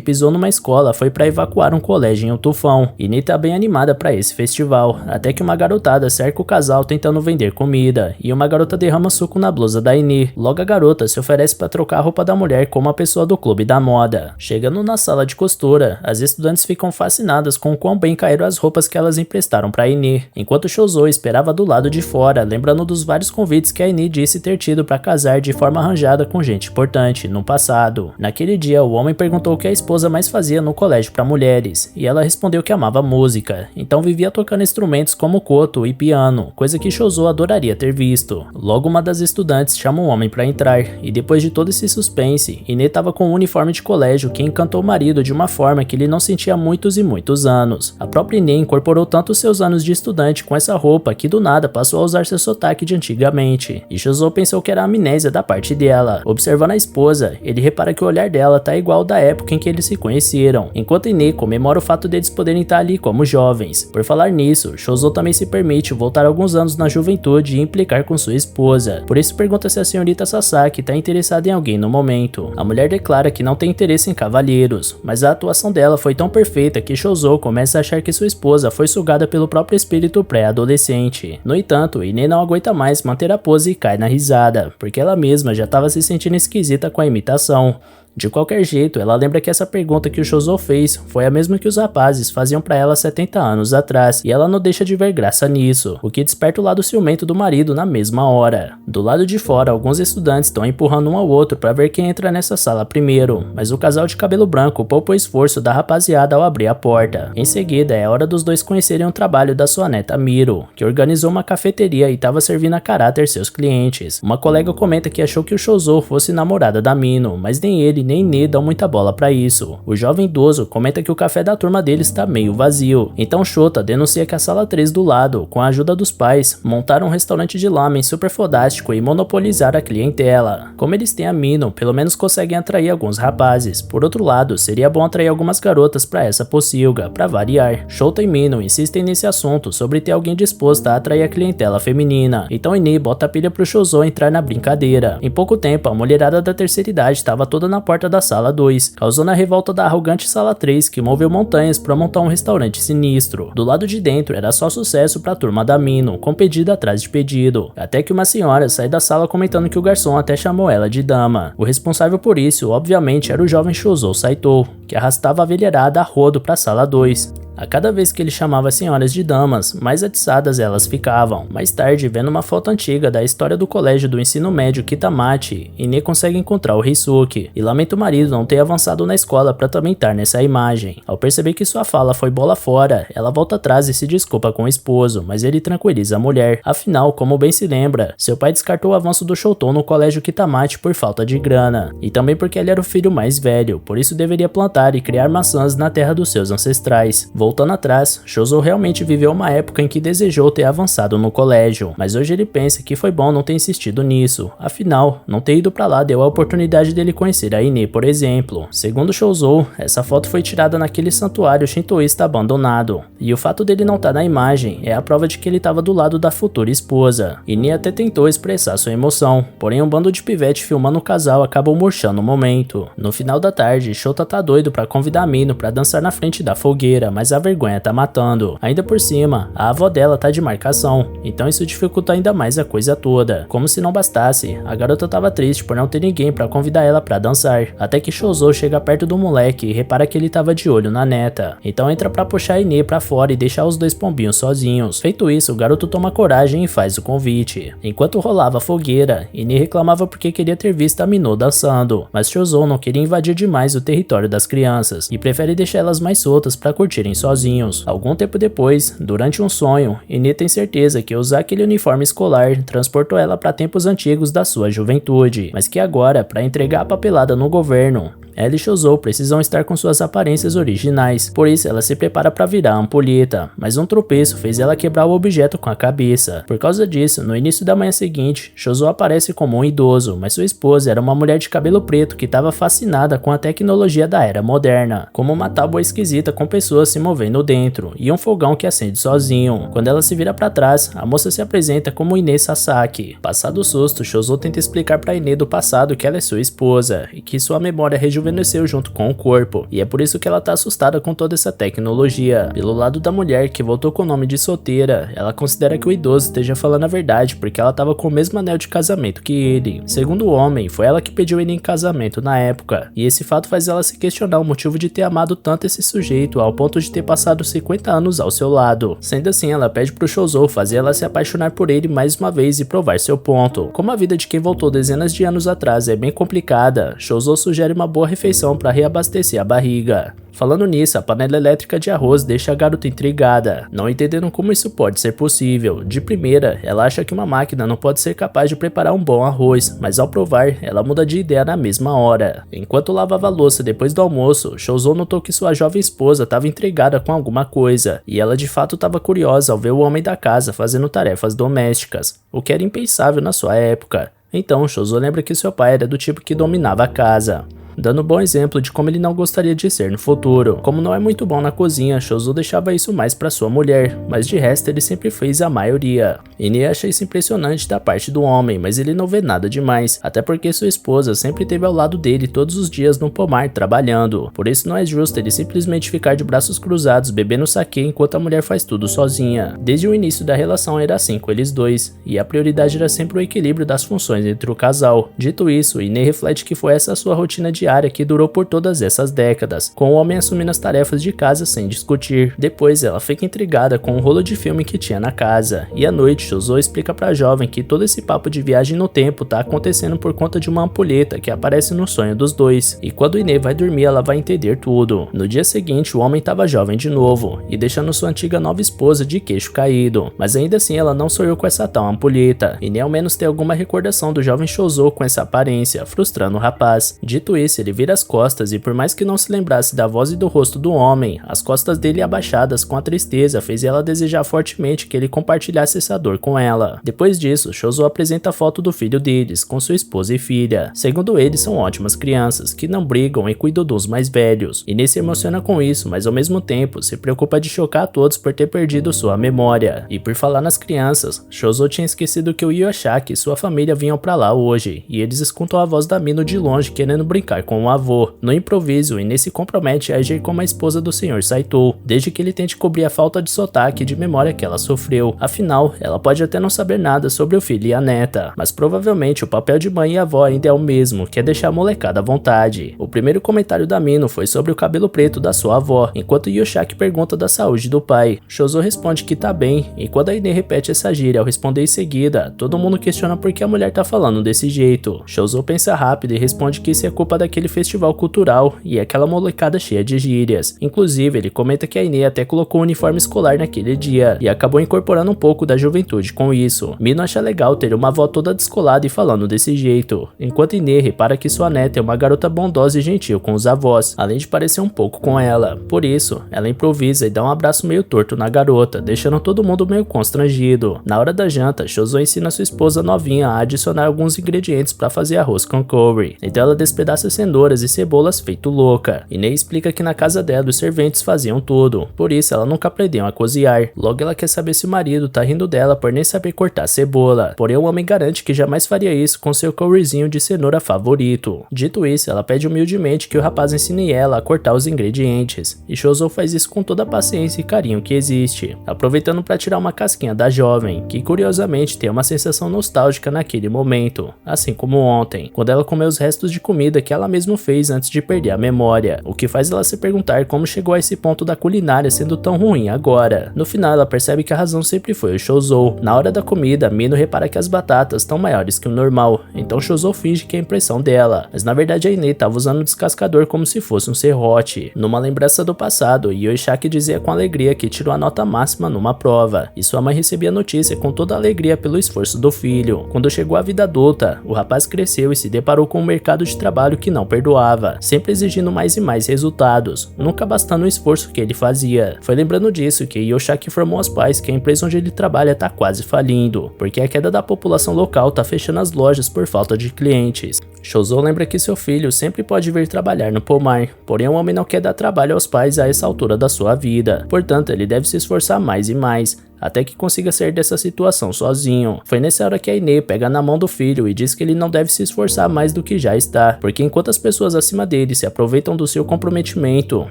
pisou numa escola foi para evacuar um colégio em um tufão, e Ni tá bem animada para esse festival, até que uma garotada cerca o casal tentando vender comida, e uma garota derrama suco na blusa da Ine. Logo a garota se oferece para trocar a roupa da mulher com uma pessoa do clube da moda. Chegando na sala de costura, as estudantes ficam fascinadas com o quão bem caíram as roupas que elas emprestaram para Ine, enquanto Shouzo esperava do lado de fora, lembrando dos vários convites que a Ine disse ter tido para casar de forma arranjada com gente importante no passado. Naquele dia, o homem perguntou o que a esposa mais fazia no colégio para mulheres, e ela respondeu que amava música, então vivia tocando instrumentos como koto e piano, coisa que Shouzo adoraria ter visto. Logo, uma das estudantes chama o homem para entrar, e depois de todo esse suspense, Ine estava com um uniforme de colégio que encantou o marido de uma forma que ele não sentia há muitos e muitos anos. A própria Ine incorporou tanto seus anos de estudante com essa roupa que do nada passou a usar seu sotaque de antigamente, e Shouzo pensou que era amnésia da parte dela. Observando a esposa, ele repara que o olhar dela tá igual ao da época em que eles se conheceram, enquanto Ine comemora o fato deles poderem estar ali como jovens. Por falar nisso, Shouzo também se permite voltar alguns anos na juventude e implicar com sua esposa, por isso pergunta se a senhorita Sasaki tá interessada em alguém no momento. A mulher declara que não tem interesse em cavalheiros, mas a atuação dela foi tão perfeita que Shouzo começa a achar que sua esposa foi sugada pelo próprio espírito pré-adolescente. No entanto, Ine não aguenta mais manter a pose e cai na risada, porque ela mesma já estava se sentindo esquisita com a imitação. De qualquer jeito, ela lembra que essa pergunta que o Shouzo fez foi a mesma que os rapazes faziam pra ela 70 anos atrás, e ela não deixa de ver graça nisso, o que desperta o lado ciumento do marido na mesma hora. Do lado de fora, alguns estudantes estão empurrando um ao outro pra ver quem entra nessa sala primeiro, mas o casal de cabelo branco poupa o esforço da rapaziada ao abrir a porta. Em seguida, é hora dos dois conhecerem o trabalho da sua neta Miro, que organizou uma cafeteria e estava servindo a caráter seus clientes. Uma colega comenta que achou que o Shouzo fosse namorada da Mino, mas nem ele nem Ine dão muita bola pra isso. O jovem idoso comenta que o café da turma deles está meio vazio, então Shota denuncia que a sala 3 do lado, com a ajuda dos pais, montaram um restaurante de lamen super fodástico e monopolizar a clientela. Como eles têm a Mino, pelo menos conseguem atrair alguns rapazes. Por outro lado, seria bom atrair algumas garotas pra essa pocilga, pra variar. Shota e Mino insistem nesse assunto sobre ter alguém disposto a atrair a clientela feminina, então Ine bota a pilha pro Shouzo entrar na brincadeira. Em pouco tempo, a mulherada da terceira idade estava toda na porta da sala 2, causando a revolta da arrogante sala 3, que moveu montanhas para montar um restaurante sinistro. Do lado de dentro era só sucesso pra turma da Mino, com pedido atrás de pedido, até que uma senhora sai da sala comentando que o garçom até chamou ela de dama. O responsável por isso, obviamente, era o jovem Shouzo Saito, que arrastava a velharada a rodo pra sala 2. A cada vez que ele chamava as senhoras de damas, mais atiçadas elas ficavam. Mais tarde, vendo uma foto antiga da história do colégio do ensino médio Kitamachi, Ine consegue encontrar o Reisuke, e lamenta o marido não ter avançado na escola para também estar nessa imagem. Ao perceber que sua fala foi bola fora, ela volta atrás e se desculpa com o esposo, mas ele tranquiliza a mulher. Afinal, como bem se lembra, seu pai descartou o avanço do Shoto no colégio Kitamachi por falta de grana, e também porque ele era o filho mais velho, por isso deveria plantar e criar maçãs na terra dos seus ancestrais. Voltando atrás, Shouzo realmente viveu uma época em que desejou ter avançado no colégio, mas hoje ele pensa que foi bom não ter insistido nisso, afinal, não ter ido pra lá deu a oportunidade dele conhecer a Ine, por exemplo. Segundo Shouzo, essa foto foi tirada naquele santuário shintoísta abandonado, e o fato dele não estar na imagem é a prova de que ele estava do lado da futura esposa. Ine até tentou expressar sua emoção, porém um bando de pivete filmando o casal acabou murchando o momento. No final da tarde, Shota tá doido pra convidar a Mino pra dançar na frente da fogueira, mas a vergonha tá matando. Ainda por cima, a avó dela tá de marcação, então isso dificulta ainda mais a coisa toda. Como se não bastasse, a garota tava triste por não ter ninguém pra convidar ela pra dançar, até que Shouzo chega perto do moleque e repara que ele tava de olho na neta. Então entra pra puxar a Ine pra fora e deixar os dois pombinhos sozinhos. Feito isso, o garoto toma coragem e faz o convite. Enquanto rolava a fogueira, Ine reclamava porque queria ter visto a Minô dançando, mas Shouzo não queria invadir demais o território das crianças e prefere deixar elas mais soltas pra curtirem sozinhos. Algum tempo depois, durante um sonho, Ine tem certeza que usar aquele uniforme escolar transportou ela para tempos antigos da sua juventude, mas que agora, para entregar a papelada no governo, ela e Shouzo precisam estar com suas aparências originais, por isso ela se prepara para virar ampulheta, mas um tropeço fez ela quebrar o objeto com a cabeça. Por causa disso, no início da manhã seguinte, Shouzo aparece como um idoso, mas sua esposa era uma mulher de cabelo preto que estava fascinada com a tecnologia da era moderna, como uma tábua esquisita com pessoas se movendo dentro e um fogão que acende sozinho. Quando ela se vira para trás, a moça se apresenta como Ine Sasaki. Passado o susto, Shouzo tenta explicar para Ine do passado que ela é sua esposa e que sua memória rejuvenesceu junto com o corpo, e é por isso que ela tá assustada com toda essa tecnologia. Pelo lado da mulher, que voltou com o nome de solteira, ela considera que o idoso esteja falando a verdade porque ela tava com o mesmo anel de casamento que ele. Segundo o homem, foi ela que pediu ele em casamento na época, e esse fato faz ela se questionar o motivo de ter amado tanto esse sujeito ao ponto de ter passado 50 anos ao seu lado. Sendo assim, ela pede pro Shouzo fazer ela se apaixonar por ele mais uma vez e provar seu ponto. Como a vida de quem voltou dezenas de anos atrás é bem complicada, Shouzo sugere uma boa refeição para reabastecer a barriga. Falando nisso, a panela elétrica de arroz deixa a garota intrigada, não entendendo como isso pode ser possível. De primeira, ela acha que uma máquina não pode ser capaz de preparar um bom arroz, mas ao provar, ela muda de ideia na mesma hora. Enquanto lavava a louça depois do almoço, Shouzo notou que sua jovem esposa estava intrigada com alguma coisa, e ela de fato estava curiosa ao ver o homem da casa fazendo tarefas domésticas, o que era impensável na sua época. Então, Shouzo lembra que seu pai era do tipo que dominava a casa, dando um bom exemplo de como ele não gostaria de ser no futuro. Como não é muito bom na cozinha, Shouzo deixava isso mais para sua mulher, mas de resto ele sempre fez a maioria. Ine acha isso impressionante da parte do homem, mas ele não vê nada demais, até porque sua esposa sempre esteve ao lado dele todos os dias no pomar trabalhando. Por isso não é justo ele simplesmente ficar de braços cruzados bebendo saquê enquanto a mulher faz tudo sozinha. Desde o início da relação era assim com eles dois, e a prioridade era sempre o equilíbrio das funções entre o casal. Dito isso, Ine reflete que foi essa sua rotina diária que durou por todas essas décadas, com o homem assumindo as tarefas de casa sem discutir. Depois ela fica intrigada com o rolo de filme que tinha na casa, e à noite Shouzo explica pra jovem que todo esse papo de viagem no tempo tá acontecendo por conta de uma ampulheta que aparece no sonho dos dois, e quando Ine vai dormir ela vai entender tudo. No dia seguinte o homem tava jovem de novo, e deixando sua antiga nova esposa de queixo caído, mas ainda assim ela não sonhou com essa tal ampulheta, e nem ao menos tem alguma recordação do jovem Shouzo com essa aparência, frustrando o rapaz. Dito isso, ele vira as costas e por mais que não se lembrasse da voz e do rosto do homem, as costas dele abaixadas com a tristeza fez ela desejar fortemente que ele compartilhasse essa dor com ela. Depois disso, Shouzo apresenta a foto do filho deles, com sua esposa e filha. Segundo ele, são ótimas crianças, que não brigam e cuidam dos mais velhos. Ine se emociona com isso, mas ao mesmo tempo se preocupa de chocar a todos por ter perdido sua memória. E por falar nas crianças, Shouzo tinha esquecido que o Yoshaki e sua família vinham pra lá hoje, e eles escutam a voz da Mino de longe querendo brincar com o avô. No improviso, Ine se compromete a agir como a esposa do Sr. Saito, desde que ele tente cobrir a falta de sotaque e de memória que ela sofreu. Afinal, ela pode até não saber nada sobre o filho e a neta, mas provavelmente o papel de mãe e avó ainda é o mesmo, que é deixar a molecada à vontade. O primeiro comentário da Mino foi sobre o cabelo preto da sua avó, enquanto Yoshaki pergunta da saúde do pai. Shouzo responde que tá bem, e quando a Ine repete essa gíria ao responder em seguida, todo mundo questiona por que a mulher tá falando desse jeito. Shouzo pensa rápido e responde que isso é culpa daquele naquele festival cultural e aquela molecada cheia de gírias. Inclusive, ele comenta que a Ine até colocou um uniforme escolar naquele dia e acabou incorporando um pouco da juventude com isso. Mino acha legal ter uma avó toda descolada e falando desse jeito, enquanto Ine repara que sua neta é uma garota bondosa e gentil com os avós, além de parecer um pouco com ela. Por isso, ela improvisa e dá um abraço meio torto na garota, deixando todo mundo meio constrangido. Na hora da janta, Shouzo ensina sua esposa novinha a adicionar alguns ingredientes para fazer arroz com curry. Então ela despedaça cenouras e cebolas feito louca. Ine explica que na casa dela os serventes faziam tudo, por isso ela nunca aprendeu a cozinhar. Logo ela quer saber se o marido tá rindo dela por nem saber cortar cebola. Porém o homem garante que jamais faria isso com seu curryzinho de cenoura favorito. Dito isso, ela pede humildemente que o rapaz ensine ela a cortar os ingredientes. E Shouzo faz isso com toda a paciência e carinho que existe, aproveitando para tirar uma casquinha da jovem, que curiosamente tem uma sensação nostálgica naquele momento, assim como ontem, quando ela comeu os restos de comida que ela mesma fez antes de perder a memória, o que faz ela se perguntar como chegou a esse ponto da culinária sendo tão ruim agora. No final ela percebe que a razão sempre foi o Shouzo. Na hora da comida, Mino repara que as batatas estão maiores que o normal, então Shouzo finge que é impressão dela, mas na verdade a Ine estava usando o descascador como se fosse um serrote. Numa lembrança do passado, Yoshaki dizia com alegria que tirou a nota máxima numa prova, e sua mãe recebia a notícia com toda a alegria pelo esforço do filho. Quando chegou à vida adulta, o rapaz cresceu e se deparou com um mercado de trabalho que não perdoava, sempre exigindo mais e mais resultados, nunca bastando o esforço que ele fazia. Foi lembrando disso que Yoshaki informou aos pais que a empresa onde ele trabalha tá quase falindo, porque a queda da população local tá fechando as lojas por falta de clientes. Shouzo lembra que seu filho sempre pode vir trabalhar no pomar, porém o homem não quer dar trabalho aos pais a essa altura da sua vida, portanto ele deve se esforçar mais e mais, até que consiga sair dessa situação sozinho. Foi nessa hora que a Ine pega na mão do filho e diz que ele não deve se esforçar mais do que já está, porque enquanto as pessoas acima dele se aproveitam do seu comprometimento,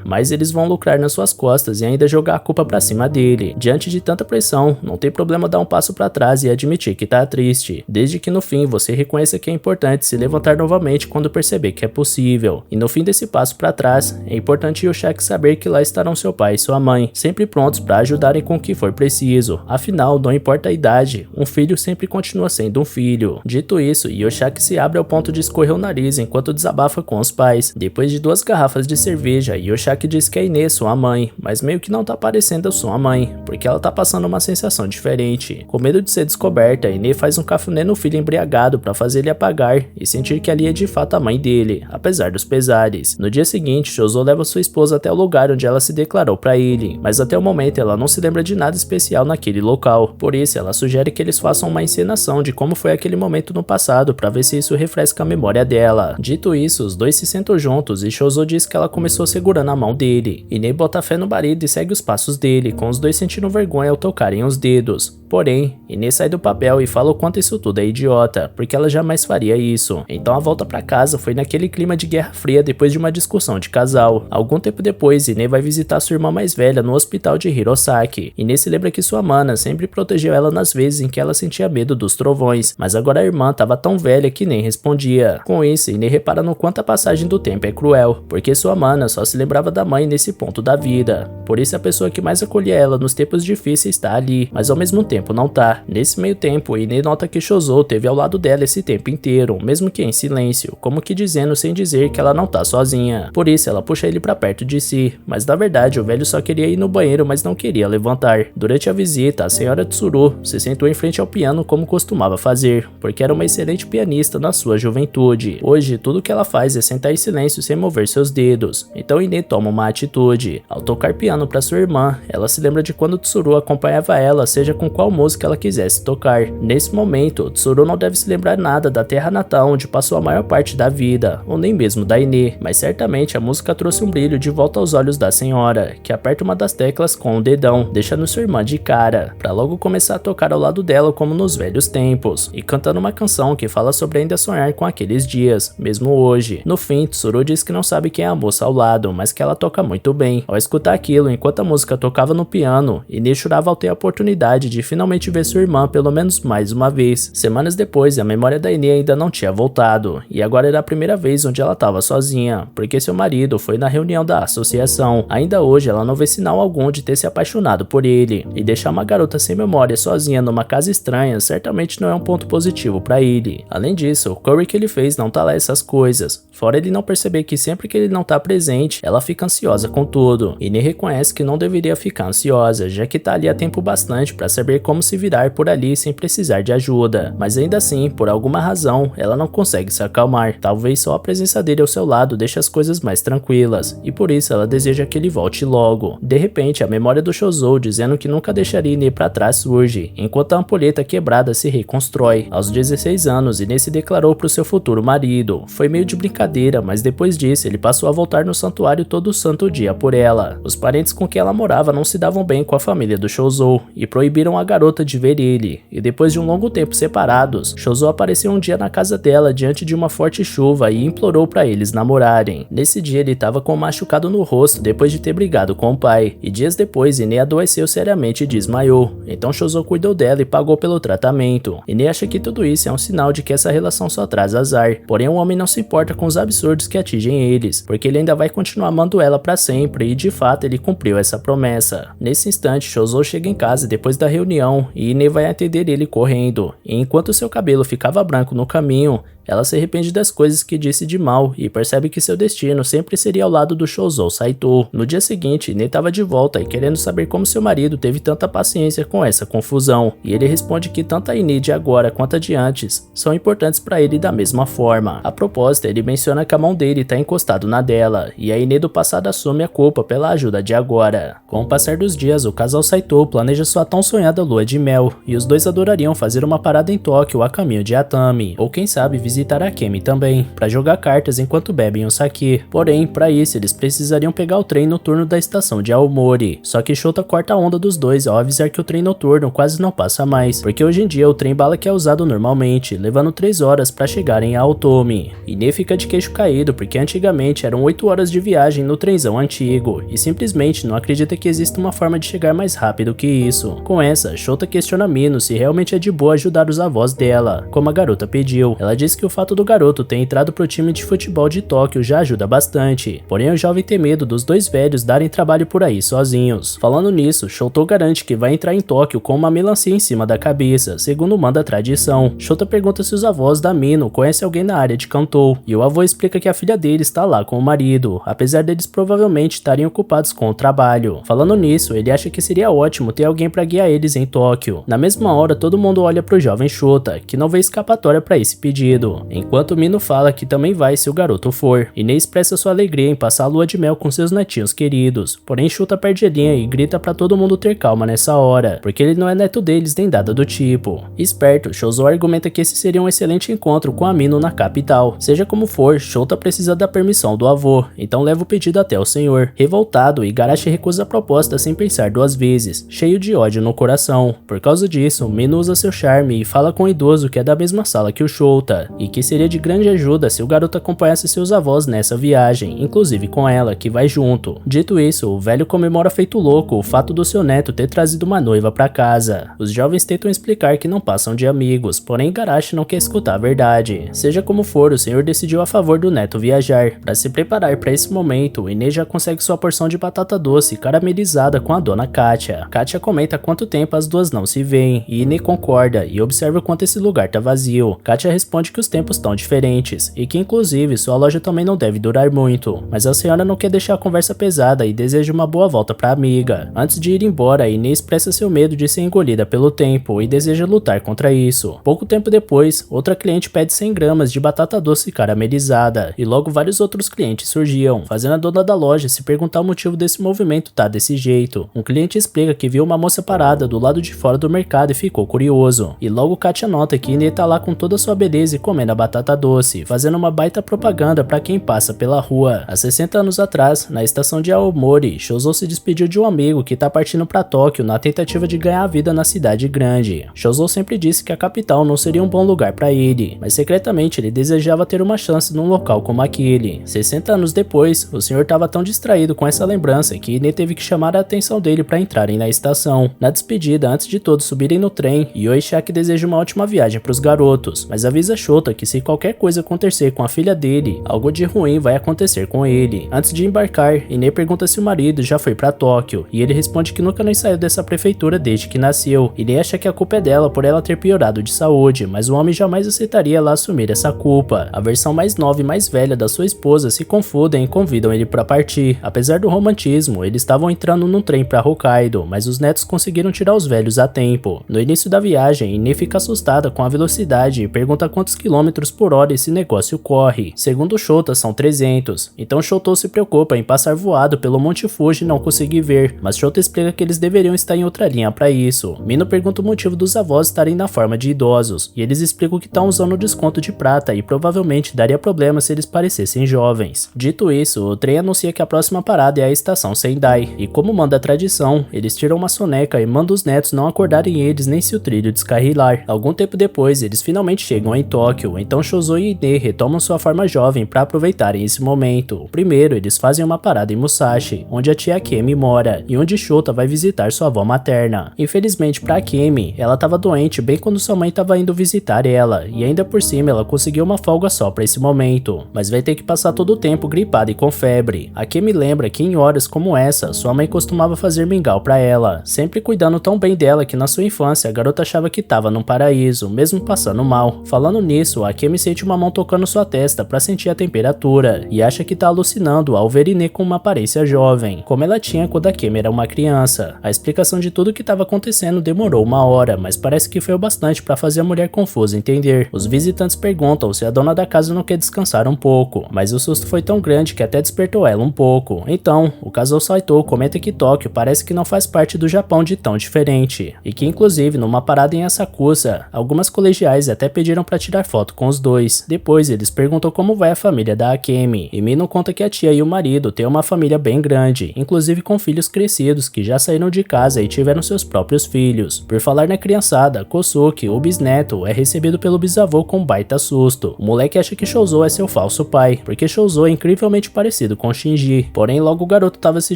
mais eles vão lucrar nas suas costas e ainda jogar a culpa pra cima dele. Diante de tanta pressão, não tem problema dar um passo pra trás e admitir que tá triste, desde que no fim você reconheça que é importante se levantar novamente quando perceber que é possível. E no fim desse passo pra trás, é importante Yoshaki saber que lá estarão seu pai e sua mãe, sempre prontos pra ajudarem com o que for preciso. Afinal, não importa a idade, um filho sempre continua sendo um filho. Dito isso, Yoshaki se abre ao ponto de escorrer o nariz enquanto desabafa com os pais. Depois de 2 garrafas de cerveja, Yoshaki diz que é Ine sua mãe, mas meio que não tá parecendo sua mãe, porque ela tá passando uma sensação diferente. Com medo de ser descoberta, Ine faz um cafuné no filho embriagado pra fazer ele apagar e sentir que ali é de fato a mãe dele, apesar dos pesares. No dia seguinte, Shouzo leva sua esposa até o lugar onde ela se declarou pra ele, mas até o momento ela não se lembra de nada especial naquele local. Por isso, ela sugere que eles façam uma encenação de como foi aquele momento no passado para ver se isso refresca a memória dela. Dito isso, os dois se sentam juntos e Shouzo diz que ela começou segurando a mão dele. Ine bota fé no marido e segue os passos dele, com os dois sentindo vergonha ao tocarem os dedos. Porém, Ine sai do papel e fala o quanto isso tudo é idiota, porque ela jamais faria isso. Então a volta pra casa foi naquele clima de guerra fria depois de uma discussão de casal. Algum tempo depois, Ine vai visitar sua irmã mais velha no hospital de Hirosaki. Ine se lembra que sua mana sempre protegeu ela nas vezes em que ela sentia medo dos trovões, mas agora a irmã estava tão velha que nem respondia. Com isso, Ine repara no quanto a passagem do tempo é cruel, porque sua mana só se lembrava da mãe nesse ponto da vida. Por isso a pessoa que mais acolhia ela nos tempos difíceis está ali, mas ao mesmo tempo não tá. Nesse meio tempo, Ine nota que Shouzo teve ao lado dela esse tempo inteiro, mesmo que em silêncio, como que dizendo sem dizer que ela não tá sozinha. Por isso ela puxa ele pra perto de si, mas na verdade o velho só queria ir no banheiro, mas não queria levantar. Durante a visita, a senhora Tsuru se sentou em frente ao piano como costumava fazer, porque era uma excelente pianista na sua juventude. Hoje, tudo que ela faz é sentar em silêncio sem mover seus dedos, então Ine toma uma atitude. Ao tocar piano para sua irmã, ela se lembra de quando Tsuru acompanhava ela, seja com qual música ela quisesse tocar. Nesse momento, Tsuru não deve se lembrar nada da terra natal onde passou a maior parte da vida, ou nem mesmo da Ine, mas certamente a música trouxe um brilho de volta aos olhos da senhora, que aperta uma das teclas com o dedão, deixando sua irmã de cara, pra logo começar a tocar ao lado dela como nos velhos tempos, e cantando uma canção que fala sobre ainda sonhar com aqueles dias, mesmo hoje. No fim, Tsuru diz que não sabe quem é a moça ao lado, mas que ela toca muito bem. Ao escutar aquilo, enquanto a música tocava no piano, Ine chorava ao ter a oportunidade de finalmente finalmente ver sua irmã pelo menos mais uma vez. Semanas depois, a memória da Ine ainda não tinha voltado, e agora era a primeira vez onde ela estava sozinha, porque seu marido foi na reunião da associação. Ainda hoje ela não vê sinal algum de ter se apaixonado por ele, e deixar uma garota sem memória sozinha numa casa estranha certamente não é um ponto positivo para ele. Além disso, o curry que ele fez não tá lá essas coisas, fora ele não perceber que sempre que ele não tá presente, ela fica ansiosa com tudo, e nem reconhece que não deveria ficar ansiosa, já que tá ali há tempo bastante para saber como se virar por ali sem precisar de ajuda. Mas ainda assim, por alguma razão, ela não consegue se acalmar. Talvez só a presença dele ao seu lado deixe as coisas mais tranquilas, e por isso ela deseja que ele volte logo. De repente, a memória do Shozou dizendo que nunca deixaria Ine para trás surge, enquanto a ampulheta quebrada se reconstrói. Aos 16 anos, Ine se declarou para o seu futuro marido. Foi meio de brincadeira, mas depois disso ele passou a voltar no santuário todo santo dia por ela. Os parentes com quem ela morava não se davam bem com a família do Shozou e proibiram a garota de ver ele, e depois de um longo tempo separados, Shozou apareceu um dia na casa dela diante de uma forte chuva e implorou para eles namorarem. Nesse dia ele estava com um machucado no rosto depois de ter brigado com o pai, e dias depois Ine adoeceu seriamente e desmaiou. Então Shozou cuidou dela e pagou pelo tratamento. Ine acha que tudo isso é um sinal de que essa relação só traz azar, porém o homem não se importa com os absurdos que atingem eles, porque ele ainda vai continuar amando ela para sempre, e de fato ele cumpriu essa promessa. Nesse instante, Shozou chega em casa depois da reunião e Ine vai atender ele correndo, e enquanto seu cabelo ficava branco no caminho, ela se arrepende das coisas que disse de mal e percebe que seu destino sempre seria ao lado do Shozou Saito. No dia seguinte, Ine estava de volta e querendo saber como seu marido teve tanta paciência com essa confusão, e ele responde que tanto a Ine de agora quanto a de antes são importantes para ele da mesma forma. A propósito, ele menciona que a mão dele está encostado na dela, e a Ine do passado assume a culpa pela ajuda de agora. Com o passar dos dias, o casal Saito planeja sua tão sonhada lua de mel, e os dois adorariam fazer uma parada em Tóquio a caminho de Atami, ou quem sabe visitar a Kemi também, para jogar cartas enquanto bebem um sake. Porém, para isso eles precisariam pegar o trem noturno da estação de Aomori. Só que Shota corta a onda dos dois ao avisar que o trem noturno quase não passa mais, porque hoje em dia o trem bala que é usado normalmente, levando 3 horas para chegarem a Otomi. Ine fica de queixo caído porque antigamente eram 8 horas de viagem no trenzão antigo, e simplesmente não acredita que exista uma forma de chegar mais rápido que isso. Com essa, Shota questiona Mino se realmente é de boa ajudar os avós dela, como a garota pediu. Ela diz que o fato do garoto ter entrado pro time de futebol de Tóquio já ajuda bastante, porém o jovem tem medo dos dois velhos darem trabalho por aí sozinhos. Falando nisso, Shota garante que vai entrar em Tóquio com uma melancia em cima da cabeça, segundo manda a tradição. Shota pergunta se os avós da Mino conhecem alguém na área de Kantou, e o avô explica que a filha dele está lá com o marido, apesar deles provavelmente estarem ocupados com o trabalho. Falando nisso, ele acha que seria ótimo ter alguém para guiar eles em Tóquio. Na mesma hora, todo mundo olha pro jovem Shota, que não vê escapatória para esse pedido, enquanto Mino fala que também vai se o garoto for. Ine expressa sua alegria em passar a lua de mel com seus netinhos queridos, porém Shota perde a linha e grita para todo mundo ter calma nessa hora, porque ele não é neto deles nem nada do tipo. Esperto, Shozou argumenta que esse seria um excelente encontro com a Mino na capital. Seja como for, Shota precisa da permissão do avô, então leva o pedido até o senhor. Revoltado, Igarashi recusa a proposta sem pensar 2 vezes, cheio de ódio no coração. Por causa disso, Mino usa seu charme e fala com o idoso que é da mesma sala que o Shota, e que seria de grande ajuda se o garoto acompanhasse seus avós nessa viagem, inclusive com ela, que vai junto. Dito isso, o velho comemora feito louco o fato do seu neto ter trazido uma noiva para casa. Os jovens tentam explicar que não passam de amigos, porém Igarashi não quer escutar a verdade. Seja como for, o senhor decidiu a favor do neto viajar. Para se preparar para esse momento, Ine já consegue sua porção de batata doce caramelizada com a dona Katia. Katia comenta quanto tempo as duas não se veem, e Ine concorda e observa o quanto esse lugar tá vazio. Katia responde que os tempos estão diferentes, e que inclusive sua loja também não deve durar muito, mas a senhora não quer deixar a conversa pesada e deseja uma boa volta pra amiga. Antes de ir embora, Ine expressa seu medo de ser engolida pelo tempo e deseja lutar contra isso. Pouco tempo depois, outra cliente pede 100 gramas de batata doce caramelizada, e logo vários outros clientes surgiam, fazendo a dona da loja se perguntar o motivo desse movimento tá desse jeito. Um cliente explica que viu uma moça parada do lado de fora do mercado e ficou curioso, e logo Katia nota que Ine tá lá com toda a sua beleza e comendo a batata doce, fazendo uma baita propaganda para quem passa pela rua. Há 60 anos atrás, na estação de Aomori, Shozou se despediu de um amigo que tá partindo para Tóquio na tentativa de ganhar a vida na cidade grande. Shozou sempre disse que a capital não seria um bom lugar para ele, mas secretamente ele desejava ter uma chance num local como aquele. 60 anos depois, o senhor estava tão distraído com essa lembrança que Ine teve que chamar a atenção dele para entrarem na estação. Na despedida, seguida, antes de todos subirem no trem, Yoshiki deseja uma ótima viagem para os garotos, mas avisa Shota que se qualquer coisa acontecer com a filha dele, algo de ruim vai acontecer com ele. Antes de embarcar, Ine pergunta se o marido já foi para Tóquio, e ele responde que nunca nem saiu dessa prefeitura desde que nasceu. Ine acha que a culpa é dela por ela ter piorado de saúde, mas o homem jamais aceitaria ela assumir essa culpa. A versão mais nova e mais velha da sua esposa se confundem e convidam ele para partir. Apesar do romantismo, eles estavam entrando num trem para Hokkaido, mas os netos conseguiram tirar os velhos a tempo. No início da viagem, Ine fica assustada com a velocidade e pergunta quantos quilômetros por hora esse negócio corre. Segundo Shota, são 300. Então Shoto se preocupa em passar voado pelo Monte Fuji e não conseguir ver, mas Shota explica que eles deveriam estar em outra linha para isso. Mino pergunta o motivo dos avós estarem na forma de idosos, e eles explicam que estão usando o desconto de prata e provavelmente daria problema se eles parecessem jovens. Dito isso, o trem anuncia que a próxima parada é a estação Sendai, e como manda a tradição, eles tiram uma soneca e mandam os netos não acordarem eles nem se o trilho descarrilar. Algum tempo depois, eles finalmente chegam em Tóquio, então Shozo e Ine retomam sua forma jovem para aproveitarem esse momento. Primeiro, eles fazem uma parada em Musashi, onde a tia Akemi mora, e onde Shota vai visitar sua avó materna. Infelizmente para Akemi, ela estava doente bem quando sua mãe estava indo visitar ela, e ainda por cima ela conseguiu uma folga só para esse momento, mas vai ter que passar todo o tempo gripada e com febre. Akemi lembra que em horas como essa, sua mãe costumava fazer mingau para ela, sempre cuidando tão bem dela que na sua infância a garota achava que estava num paraíso, mesmo passando mal. Falando nisso, Akemi sente uma mão tocando sua testa para sentir a temperatura, e acha que tá alucinando ao ver Ine com uma aparência jovem, como ela tinha quando Akemi era uma criança. A explicação de tudo o que estava acontecendo demorou uma hora, mas parece que foi o bastante para fazer a mulher confusa entender. Os visitantes perguntam se a dona da casa não quer descansar um pouco, mas o susto foi tão grande que até despertou ela um pouco. Então, o casal Saito comenta que Tóquio parece que não faz parte do Japão de tão diferente, e que inclusive numa parada em Asakusa, algumas colegiais até pediram para tirar foto com os dois. Depois eles perguntam como vai a família da Akemi, e Mino conta que a tia e o marido têm uma família bem grande, inclusive com filhos crescidos que já saíram de casa e tiveram seus próprios filhos. Por falar na criançada, Kosuke, o bisneto, é recebido pelo bisavô com um baita susto. O moleque acha que Shouzo é seu falso pai, porque Shouzo é incrivelmente parecido com Shinji, porém logo o garoto estava se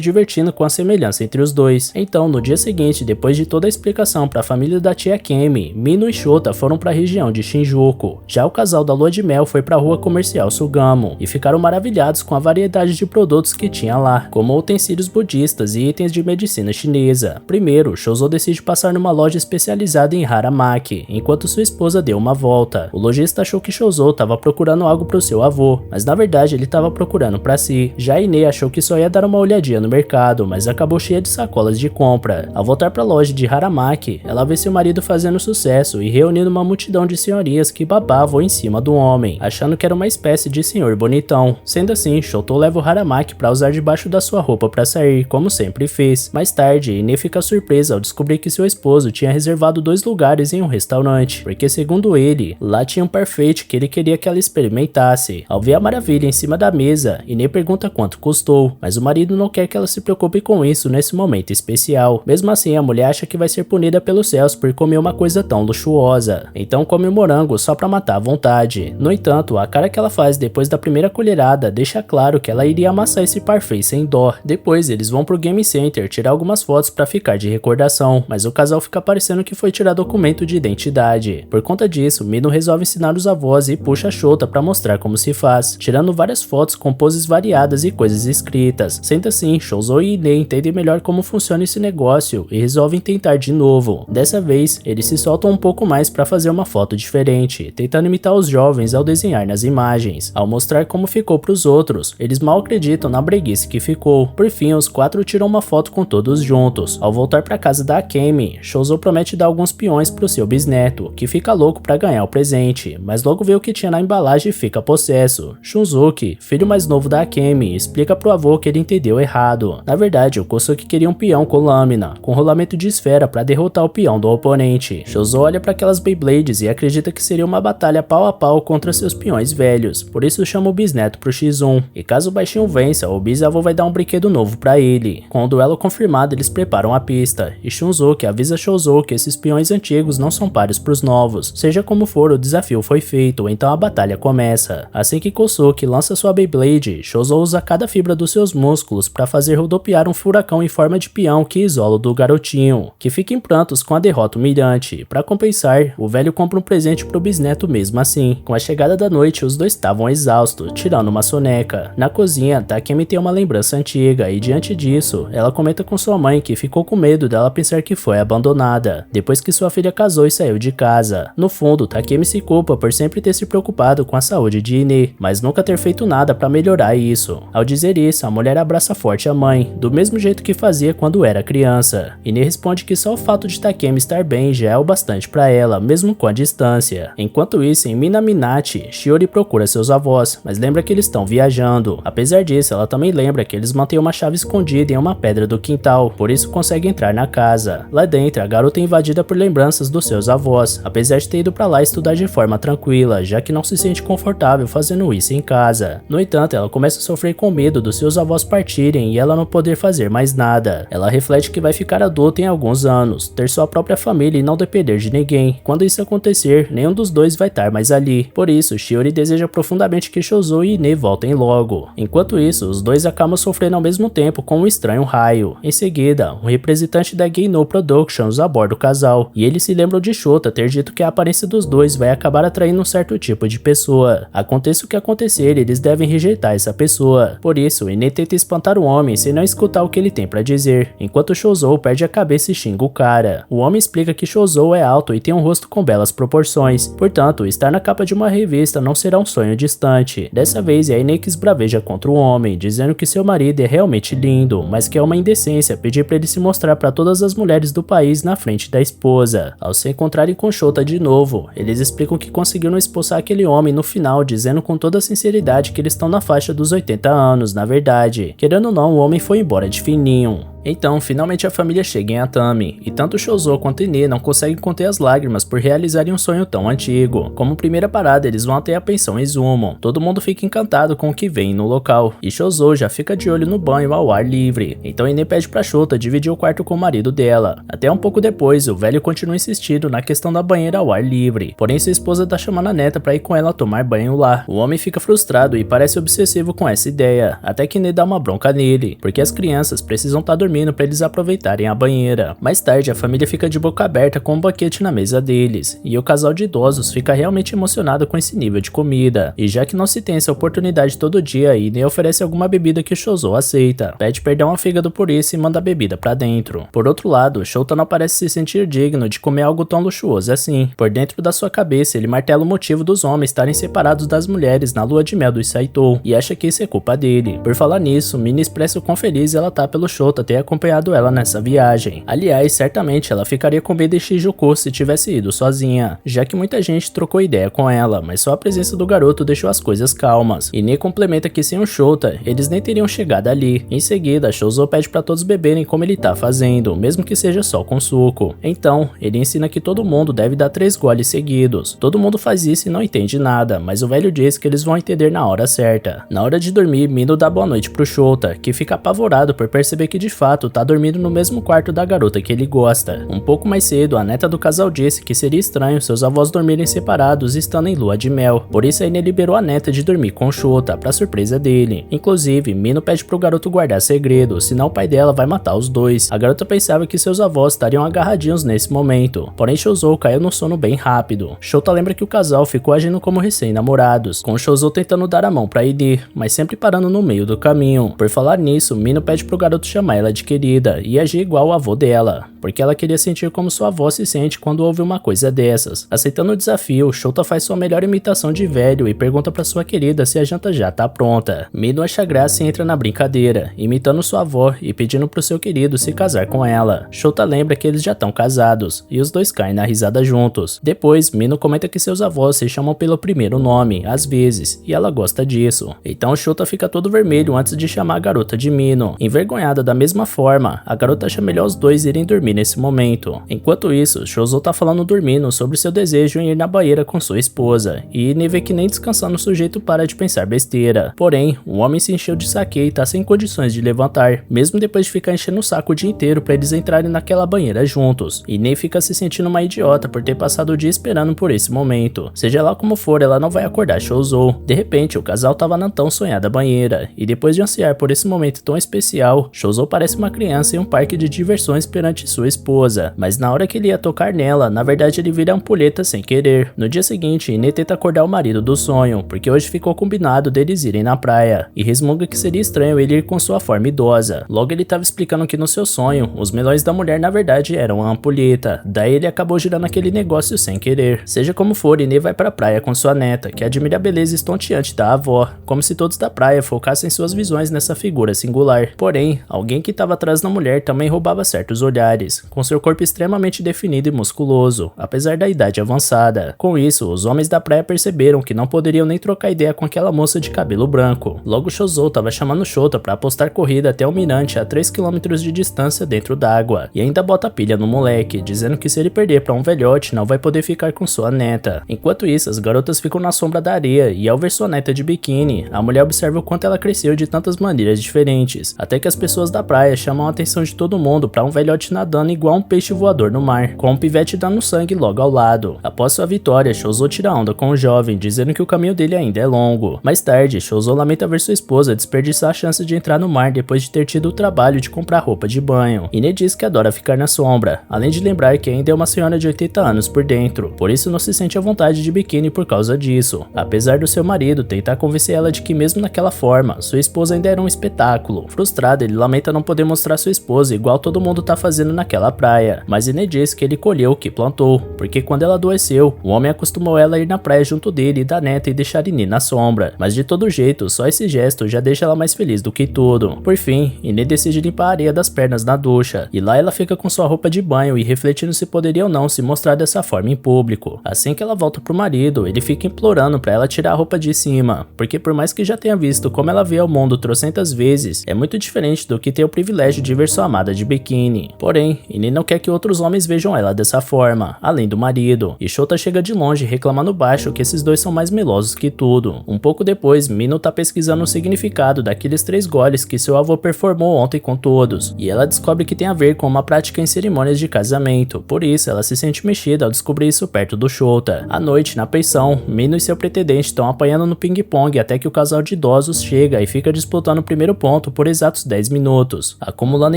divertindo com a semelhança entre os dois. Então, no dia seguinte, depois de toda a explicação para a família da tia Akemi, Mino e Shota foram para a região de Shinjuku. Já o casal da lua de mel foi para a rua comercial Sugamo, e ficaram maravilhados com a variedade de produtos que tinha lá, como utensílios budistas e itens de medicina chinesa. Primeiro, Shouzo decide passar numa loja especializada em haramaki, enquanto sua esposa deu uma volta. O lojista achou que Shouzo estava procurando algo para o seu avô, mas na verdade ele estava procurando para si. Já Ine achou que só ia dar uma olhadinha no mercado, mas acabou cheia de sacolas de compra. Ao voltar para a loja de haramaki, ela vê seu marido fazendo sucesso e reunindo uma multidão de senhorias que babavam em cima do homem, achando que era uma espécie de senhor bonitão. Sendo assim, Shoto leva o haramaki para usar debaixo da sua roupa para sair, como sempre fez. Mais tarde, Ine fica surpresa ao descobrir que seu esposo tinha reservado 2 lugares em um restaurante, porque segundo ele, lá tinha um parfait que ele queria que ela experimentasse. Ao ver a maravilha em cima da mesa, Ine pergunta quanto custou, mas o marido não quer que ela se preocupe com isso nesse momento especial. Mesmo assim, a mulher acha que vai ser punida pelos céus por comer uma coisa tão luxuosa, então come o morango só pra matar à vontade. No entanto, a cara que ela faz depois da primeira colherada deixa claro que ela iria amassar esse parfait sem dó. Depois eles vão pro Game Center tirar algumas fotos pra ficar de recordação, mas o casal fica parecendo que foi tirar documento de identidade. Por conta disso, Mino resolve ensinar os avós e puxa a Shota pra mostrar como se faz, tirando várias fotos com poses variadas e coisas escritas. Sendo assim, Shouzo e Ine entendem melhor como funciona esse negócio e resolvem tentar de novo. Dessa vez, eles se soltam um pouco mais para fazer uma foto diferente, tentando imitar os jovens ao desenhar nas imagens. Ao mostrar como ficou para os outros, eles mal acreditam na breguice que ficou. Por fim, os 4 tiram uma foto com todos juntos. Ao voltar para casa da Akemi, Shouzo promete dar alguns peões pro seu bisneto, que fica louco para ganhar o presente, mas logo vê o que tinha na embalagem e fica possesso. Shunzuki, filho mais novo da Akemi, explica pro avô que ele entendeu errado. Na verdade, o Kosuke queria um peão com lâmina, com rolamento de esfera para derrotar o peão do oponente. Shouzo olha para aquelas Beyblades e acredita que seria uma batalha pau a pau contra seus peões velhos, por isso chama o bisneto pro X1, e caso o baixinho vença, o bisavô vai dar um brinquedo novo para ele. Com o duelo confirmado, eles preparam a pista, e Shunzuki avisa Shouzo que esses peões antigos não são pares pros novos. Seja como for, o desafio foi feito, então a batalha começa. Assim que Kosuke lança sua Beyblade, Shouzo usa cada fibra dos seus músculos para fazer rodopiar um furacão em forma de peão que isola o do garotinho. que fica em prantos com a derrota humilhante. Para compensar, o velho compra um presente pro bisneto mesmo assim. Com a chegada da noite, os dois estavam exaustos, tirando uma soneca. Na cozinha, Takemi tem uma lembrança antiga e diante disso, ela comenta com sua mãe que ficou com medo dela pensar que foi abandonada, depois que sua filha casou e saiu de casa. No fundo, Takemi se culpa por sempre ter se preocupado com a saúde de Ine, mas nunca ter feito nada para melhorar isso. Ao dizer isso, a mulher abraça forte a mãe, do mesmo jeito que fazia quando era criança. Ine responde que só o fato de Takemi estar bem já é o bastante para ela, mesmo com a distância. Enquanto isso, em Minaminachi, Shiori procura seus avós, mas lembra que eles estão viajando. Apesar disso, ela também lembra que eles mantêm uma chave escondida em uma pedra do quintal, por isso consegue entrar na casa. Lá dentro, a garota é invadida por lembranças dos seus avós, apesar de ter ido para lá estudar de forma tranquila, já que não se sente confortável fazendo isso em casa. No entanto, ela começa a sofrer com medo dos seus avós partirem e ela não poder fazer mais nada. Ela reflete que vai ficar adulta em alguns anos, ter sua própria família e não depender de ninguém. Quando isso acontecer, nenhum dos dois vai estar mais ali. Por isso, Shiori deseja profundamente que Shouzo e Ine voltem logo. Enquanto isso, os dois acabam sofrendo ao mesmo tempo com um estranho raio. Em seguida, um representante da Geino Productions aborda o casal, e eles se lembram de Shota ter dito que a aparência dos dois vai acabar atraindo um certo tipo de pessoa. Aconteça o que acontecer, eles devem rejeitar essa pessoa. Por isso, Ine tenta espantar o homem sem não escutar o que ele tem para dizer, enquanto Shouzo perde a cabeça e xinga o cara. O homem explica que Shouzo é alto e tem um rosto com belas proporções, portanto, estar na capa de uma revista não será um sonho distante. Dessa vez, a Ine que esbraveja contra o homem, dizendo que seu marido é realmente lindo, mas que é uma indecência pedir para ele se mostrar para todas as mulheres do país na frente da esposa. Ao se encontrarem com Shota de novo, eles explicam que conseguiram expulsar aquele homem no final, dizendo com toda sinceridade que eles estão na faixa dos 80 anos, na verdade. Querendo ou não, o homem foi embora de fininho. Então, finalmente a família chega em Atami, e tanto Shouzo quanto Ine não conseguem conter as lágrimas por realizarem um sonho tão antigo. Como primeira parada, eles vão até a pensão Izumo. Todo mundo fica encantado com o que vem no local, e Shouzo já fica de olho no banho ao ar livre. Então Ine pede pra Shota dividir o quarto com o marido dela. Até um pouco depois, o velho continua insistindo na questão da banheira ao ar livre, porém sua esposa tá chamando a neta pra ir com ela tomar banho lá. O homem fica frustrado e parece obsessivo com essa ideia, até que Ine dá uma bronca nele, porque as crianças precisam estar dormindo para eles aproveitarem a banheira. Mais tarde, a família fica de boca aberta com um banquete na mesa deles, e o casal de idosos fica realmente emocionado com esse nível de comida. E já que não se tem essa oportunidade todo dia, Ine oferece alguma bebida que Shouzo aceita, pede perdão ao fígado por isso e manda a bebida pra dentro. Por outro lado, Shota não parece se sentir digno de comer algo tão luxuoso assim. Por dentro da sua cabeça, ele martela o motivo dos homens estarem separados das mulheres na lua de mel do Saito, e acha que isso é culpa dele. Por falar nisso, Mina expressa o quão feliz ela tá pelo Shota ter acompanhado ela nessa viagem. Aliás, certamente ela ficaria com medo de Shijuku se tivesse ido sozinha, já que muita gente trocou ideia com ela, mas só a presença do garoto deixou as coisas calmas. Ine complementa que sem o Shota, eles nem teriam chegado ali. Em seguida, Shouzo pede para todos beberem como ele tá fazendo, mesmo que seja só com suco. Então, ele ensina que todo mundo deve dar 3 goles seguidos. Todo mundo faz isso e não entende nada, mas o velho diz que eles vão entender na hora certa. Na hora de dormir, Mino dá boa noite pro Shota, que fica apavorado por perceber que de fato tá dormindo no mesmo quarto da garota que ele gosta. Um pouco mais cedo, a neta do casal disse que seria estranho seus avós dormirem separados estando em lua de mel, por isso a Ine liberou a neta de dormir com Shota, pra surpresa dele. Inclusive, Mino pede pro garoto guardar segredo, senão o pai dela vai matar os dois. A garota pensava que seus avós estariam agarradinhos nesse momento, porém Shouzo caiu no sono bem rápido. Shota lembra que o casal ficou agindo como recém-namorados, com Shouzo tentando dar a mão pra Ine, mas sempre parando no meio do caminho. Por falar nisso, Mino pede pro garoto chamar ela de querida e agir igual o avô dela, porque ela queria sentir como sua avó se sente quando ouve uma coisa dessas. Aceitando o desafio, Shota faz sua melhor imitação de velho e pergunta pra sua querida se a janta já tá pronta. Mino acha graça e entra na brincadeira, imitando sua avó e pedindo pro seu querido se casar com ela. Shota lembra que eles já estão casados, e os dois caem na risada juntos. Depois, Mino comenta que seus avós se chamam pelo primeiro nome, às vezes, e ela gosta disso. Então Shota fica todo vermelho antes de chamar a garota de Mino. Envergonhada da mesma forma, a garota acha melhor os dois irem dormir nesse momento. Enquanto isso, Shouzo tá falando dormindo sobre seu desejo em ir na banheira com sua esposa, e Ine vê que nem descansando o sujeito para de pensar besteira. Porém, o homem se encheu de saque e tá sem condições de levantar, mesmo depois de ficar enchendo o saco o dia inteiro pra eles entrarem naquela banheira juntos. E Ine fica se sentindo uma idiota por ter passado o dia esperando por esse momento. Seja lá como for, ela não vai acordar Shouzo. De repente, o casal tava na tão sonhada banheira, e depois de ansiar por esse momento tão especial, Shouzo parece uma criança em um parque de diversões perante sua esposa, mas na hora que ele ia tocar nela, na verdade ele vira ampulheta sem querer. No dia seguinte, Ine tenta acordar o marido do sonho, porque hoje ficou combinado deles irem na praia, e resmunga que seria estranho ele ir com sua forma idosa. Logo ele estava explicando que no seu sonho, os melões da mulher na verdade eram a ampulheta, daí ele acabou girando aquele negócio sem querer. Seja como for, Ine vai pra praia com sua neta, que admira a beleza estonteante da avó, como se todos da praia focassem suas visões nessa figura singular. Porém, alguém que estava atrás da mulher também roubava certos olhares, com seu corpo extremamente definido e musculoso, apesar da idade avançada. Com isso, os homens da praia perceberam que não poderiam nem trocar ideia com aquela moça de cabelo branco. Logo Shouzo estava chamando Shota para apostar corrida até o mirante a 3 km de distância dentro d'água, e ainda bota pilha no moleque, dizendo que se ele perder para um velhote não vai poder ficar com sua neta. Enquanto isso, as garotas ficam na sombra da areia e ao ver sua neta de biquíni, a mulher observa o quanto ela cresceu de tantas maneiras diferentes, até que as pessoas da praia chamam a atenção de todo mundo para um velhote nadando igual um peixe voador no mar, com um pivete dando sangue logo ao lado. Após sua vitória, Shouzo tira onda com o jovem, dizendo que o caminho dele ainda é longo. Mais tarde, Shouzo lamenta ver sua esposa desperdiçar a chance de entrar no mar depois de ter tido o trabalho de comprar roupa de banho. Ine diz que adora ficar na sombra, além de lembrar que ainda é uma senhora de 80 anos por dentro, por isso não se sente à vontade de biquíni por causa disso. Apesar do seu marido tentar convencer ela de que mesmo naquela forma, sua esposa ainda era um espetáculo. Frustrado, ele lamenta não poder mostrar sua esposa igual todo mundo tá fazendo naquela praia, mas Ine diz que ele colheu o que plantou, porque quando ela adoeceu, o homem acostumou ela a ir na praia junto dele e da neta e deixar Ine na sombra, mas de todo jeito, só esse gesto já deixa ela mais feliz do que tudo. Por fim, Ine decide limpar a areia das pernas na ducha, e lá ela fica com sua roupa de banho e refletindo se poderia ou não se mostrar dessa forma em público. Assim que ela volta pro marido, ele fica implorando pra ela tirar a roupa de cima, porque por mais que já tenha visto como ela vê ao mundo trocentas vezes, é muito diferente do que ter o privilégio de ver sua amada de biquíni. Porém, Ine não quer que outros homens vejam ela dessa forma, além do marido, e Shota chega de longe reclamando baixo que esses dois são mais melosos que tudo. Um pouco depois, Mino tá pesquisando o significado daqueles 3 goles que seu avô performou ontem com todos, e ela descobre que tem a ver com uma prática em cerimônias de casamento, por isso ela se sente mexida ao descobrir isso perto do Shota. À noite, na pensão, Mino e seu pretendente estão apanhando no ping-pong até que o casal de idosos chega e fica disputando o primeiro ponto por exatos 10 minutos, acumulando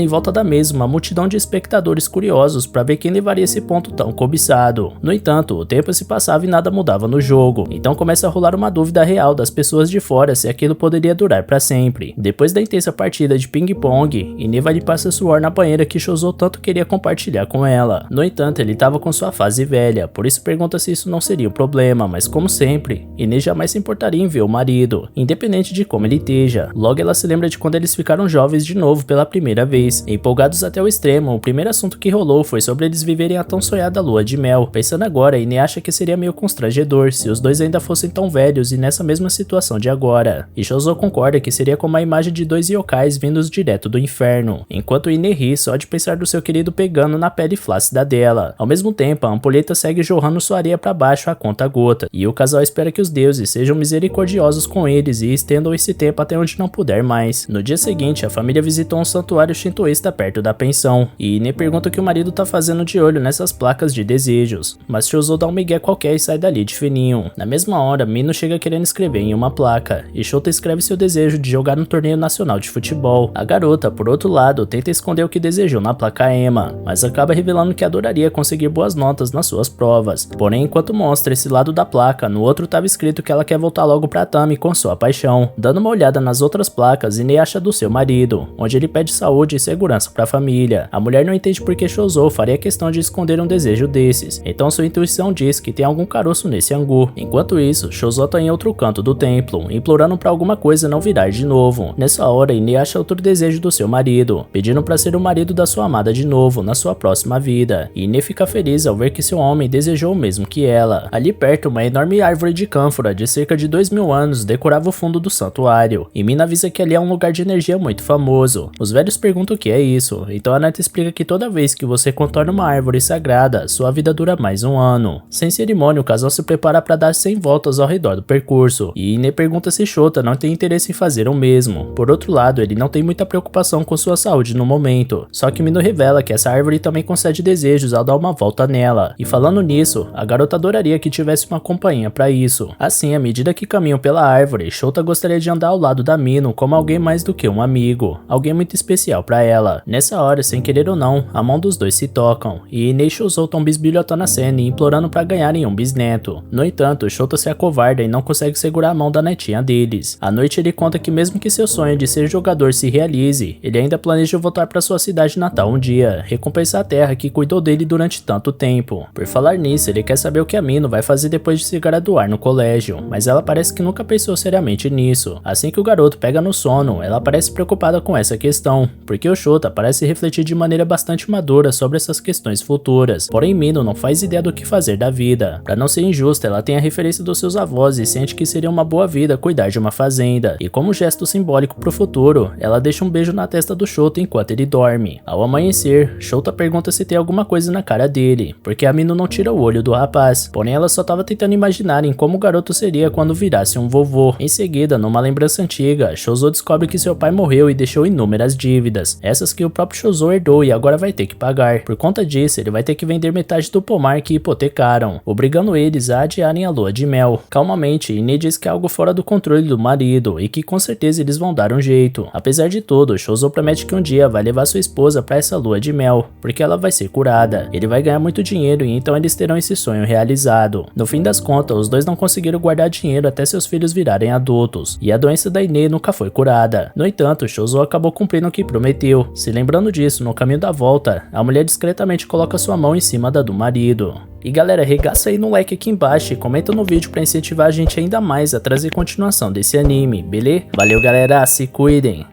em volta da mesa uma multidão de espectadores curiosos para ver quem levaria esse ponto tão cobiçado. No entanto, o tempo se passava e nada mudava no jogo, então começa a rolar uma dúvida real das pessoas de fora se aquilo poderia durar para sempre. Depois da intensa partida de ping-pong, Ine vai limpar seu suor na banheira que Shouzo tanto queria compartilhar com ela. No entanto, ele estava com sua fase velha, por isso pergunta se isso não seria um problema, mas como sempre, Ine jamais se importaria em ver o marido, independente de como ele esteja. Logo ela se lembra de quando eles ficaram jovens de novo pela primeira vez. Empolgados até o extremo, o primeiro assunto que rolou foi sobre eles viverem a tão sonhada lua de mel. Pensando agora, Ine acha que seria meio constrangedor se os dois ainda fossem tão velhos e nessa mesma situação de agora. E Shouzo concorda que seria como a imagem de 2 yokais vindos direto do inferno, enquanto Ine ri só de pensar do seu querido pegando na pele flácida dela. Ao mesmo tempo, a ampulheta segue jorrando sua areia para baixo a conta gota, e o casal espera que os deuses sejam misericordiosos com eles e estendam esse tempo até onde não puder mais. No dia seguinte, a família visitou um santuário shintoísta perto da pensão, e Ine pergunta o que o marido tá fazendo de olho nessas placas de desejos, mas Shouzo dá um migué qualquer e sai dali de fininho. Na mesma hora, Mino chega querendo escrever em uma placa, e Shota escreve seu desejo de jogar no torneio nacional de futebol. A garota, por outro lado, tenta esconder o que desejou na placa EMA, mas acaba revelando que adoraria conseguir boas notas nas suas provas. Porém, enquanto mostra esse lado da placa, no outro estava escrito que ela quer voltar logo pra Tami com sua paixão. Dando uma olhada nas outras placas, Ine acha do seu marido, onde ele pede saúde e segurança pra família. A mulher não entende por que Shouzo faria questão de esconder um desejo desses, então sua intuição diz que tem algum caroço nesse angu. Enquanto isso, Shouzo tá em outro canto do templo, implorando pra alguma coisa não virar de novo. Nessa hora, Ine acha outro desejo do seu marido, pedindo pra ser o marido da sua amada de novo na sua próxima vida. E Ine fica feliz ao ver que seu homem desejou o mesmo que ela. Ali perto, uma enorme árvore de cânfora de cerca de 2000 anos decorava o fundo do santuário, e Mina avisa que ali é um lugar de energia muito famoso. Os velhos perguntam o que é isso, então a neta explica que toda vez que você contorna uma árvore sagrada, sua vida dura mais um ano. Sem cerimônia, o casal se prepara para dar 100 voltas ao redor do percurso, e Ine pergunta se Shota não tem interesse em fazer o mesmo. Por outro lado, ele não tem muita preocupação com sua saúde no momento, só que Mino revela que essa árvore também concede desejos ao dar uma volta nela. E falando nisso, a garota adoraria que tivesse uma companhia para isso. Assim, à medida que caminham pela árvore, Shota gostaria de andar ao lado da Mino como alguém mais do que um amigo, alguém muito especial especial pra ela. Nessa hora, sem querer ou não, a mão dos dois se tocam, e Inê e Chouzou estão bisbilhotando a cena e implorando pra ganharem um bisneto. No entanto, Shota se acovarda e não consegue segurar a mão da netinha deles. À noite ele conta que mesmo que seu sonho de ser jogador se realize, ele ainda planeja voltar pra sua cidade natal um dia, recompensar a terra que cuidou dele durante tanto tempo. Por falar nisso, ele quer saber o que a Mino vai fazer depois de se graduar no colégio, mas ela parece que nunca pensou seriamente nisso. Assim que o garoto pega no sono, ela parece preocupada com essa questão, porque o Shota parece refletir de maneira bastante madura sobre essas questões futuras, porém Mino não faz ideia do que fazer da vida. Pra não ser injusta, ela tem a referência dos seus avós e sente que seria uma boa vida cuidar de uma fazenda, e como gesto simbólico pro futuro, ela deixa um beijo na testa do Shota enquanto ele dorme. Ao amanhecer, Shota pergunta se tem alguma coisa na cara dele, porque a Mino não tira o olho do rapaz, porém ela só tava tentando imaginar em como o garoto seria quando virasse um vovô. Em seguida, numa lembrança antiga, Chouzou descobre que seu pai morreu e deixou inúmeras dívidas, essas que o próprio Chouzou herdou e agora vai ter que pagar. Por conta disso, ele vai ter que vender metade do pomar que hipotecaram, obrigando eles a adiarem a lua de mel. Calmamente, Inê diz que é algo fora do controle do marido e que com certeza eles vão dar um jeito. Apesar de tudo, Chouzou promete que um dia vai levar sua esposa para essa lua de mel, porque ela vai ser curada. Ele vai ganhar muito dinheiro e então eles terão esse sonho realizado. No fim das contas, os dois não conseguiram guardar dinheiro até seus filhos virarem adultos, e a doença da Inê nunca foi curada. No entanto, Chouzou acabou cumprindo o que prometeu. Se lembrando disso, no caminho da volta, a mulher discretamente coloca sua mão em cima da do marido. E galera, regaça aí no like aqui embaixo e comenta no vídeo pra incentivar a gente ainda mais a trazer continuação desse anime, beleza? Valeu galera, se cuidem!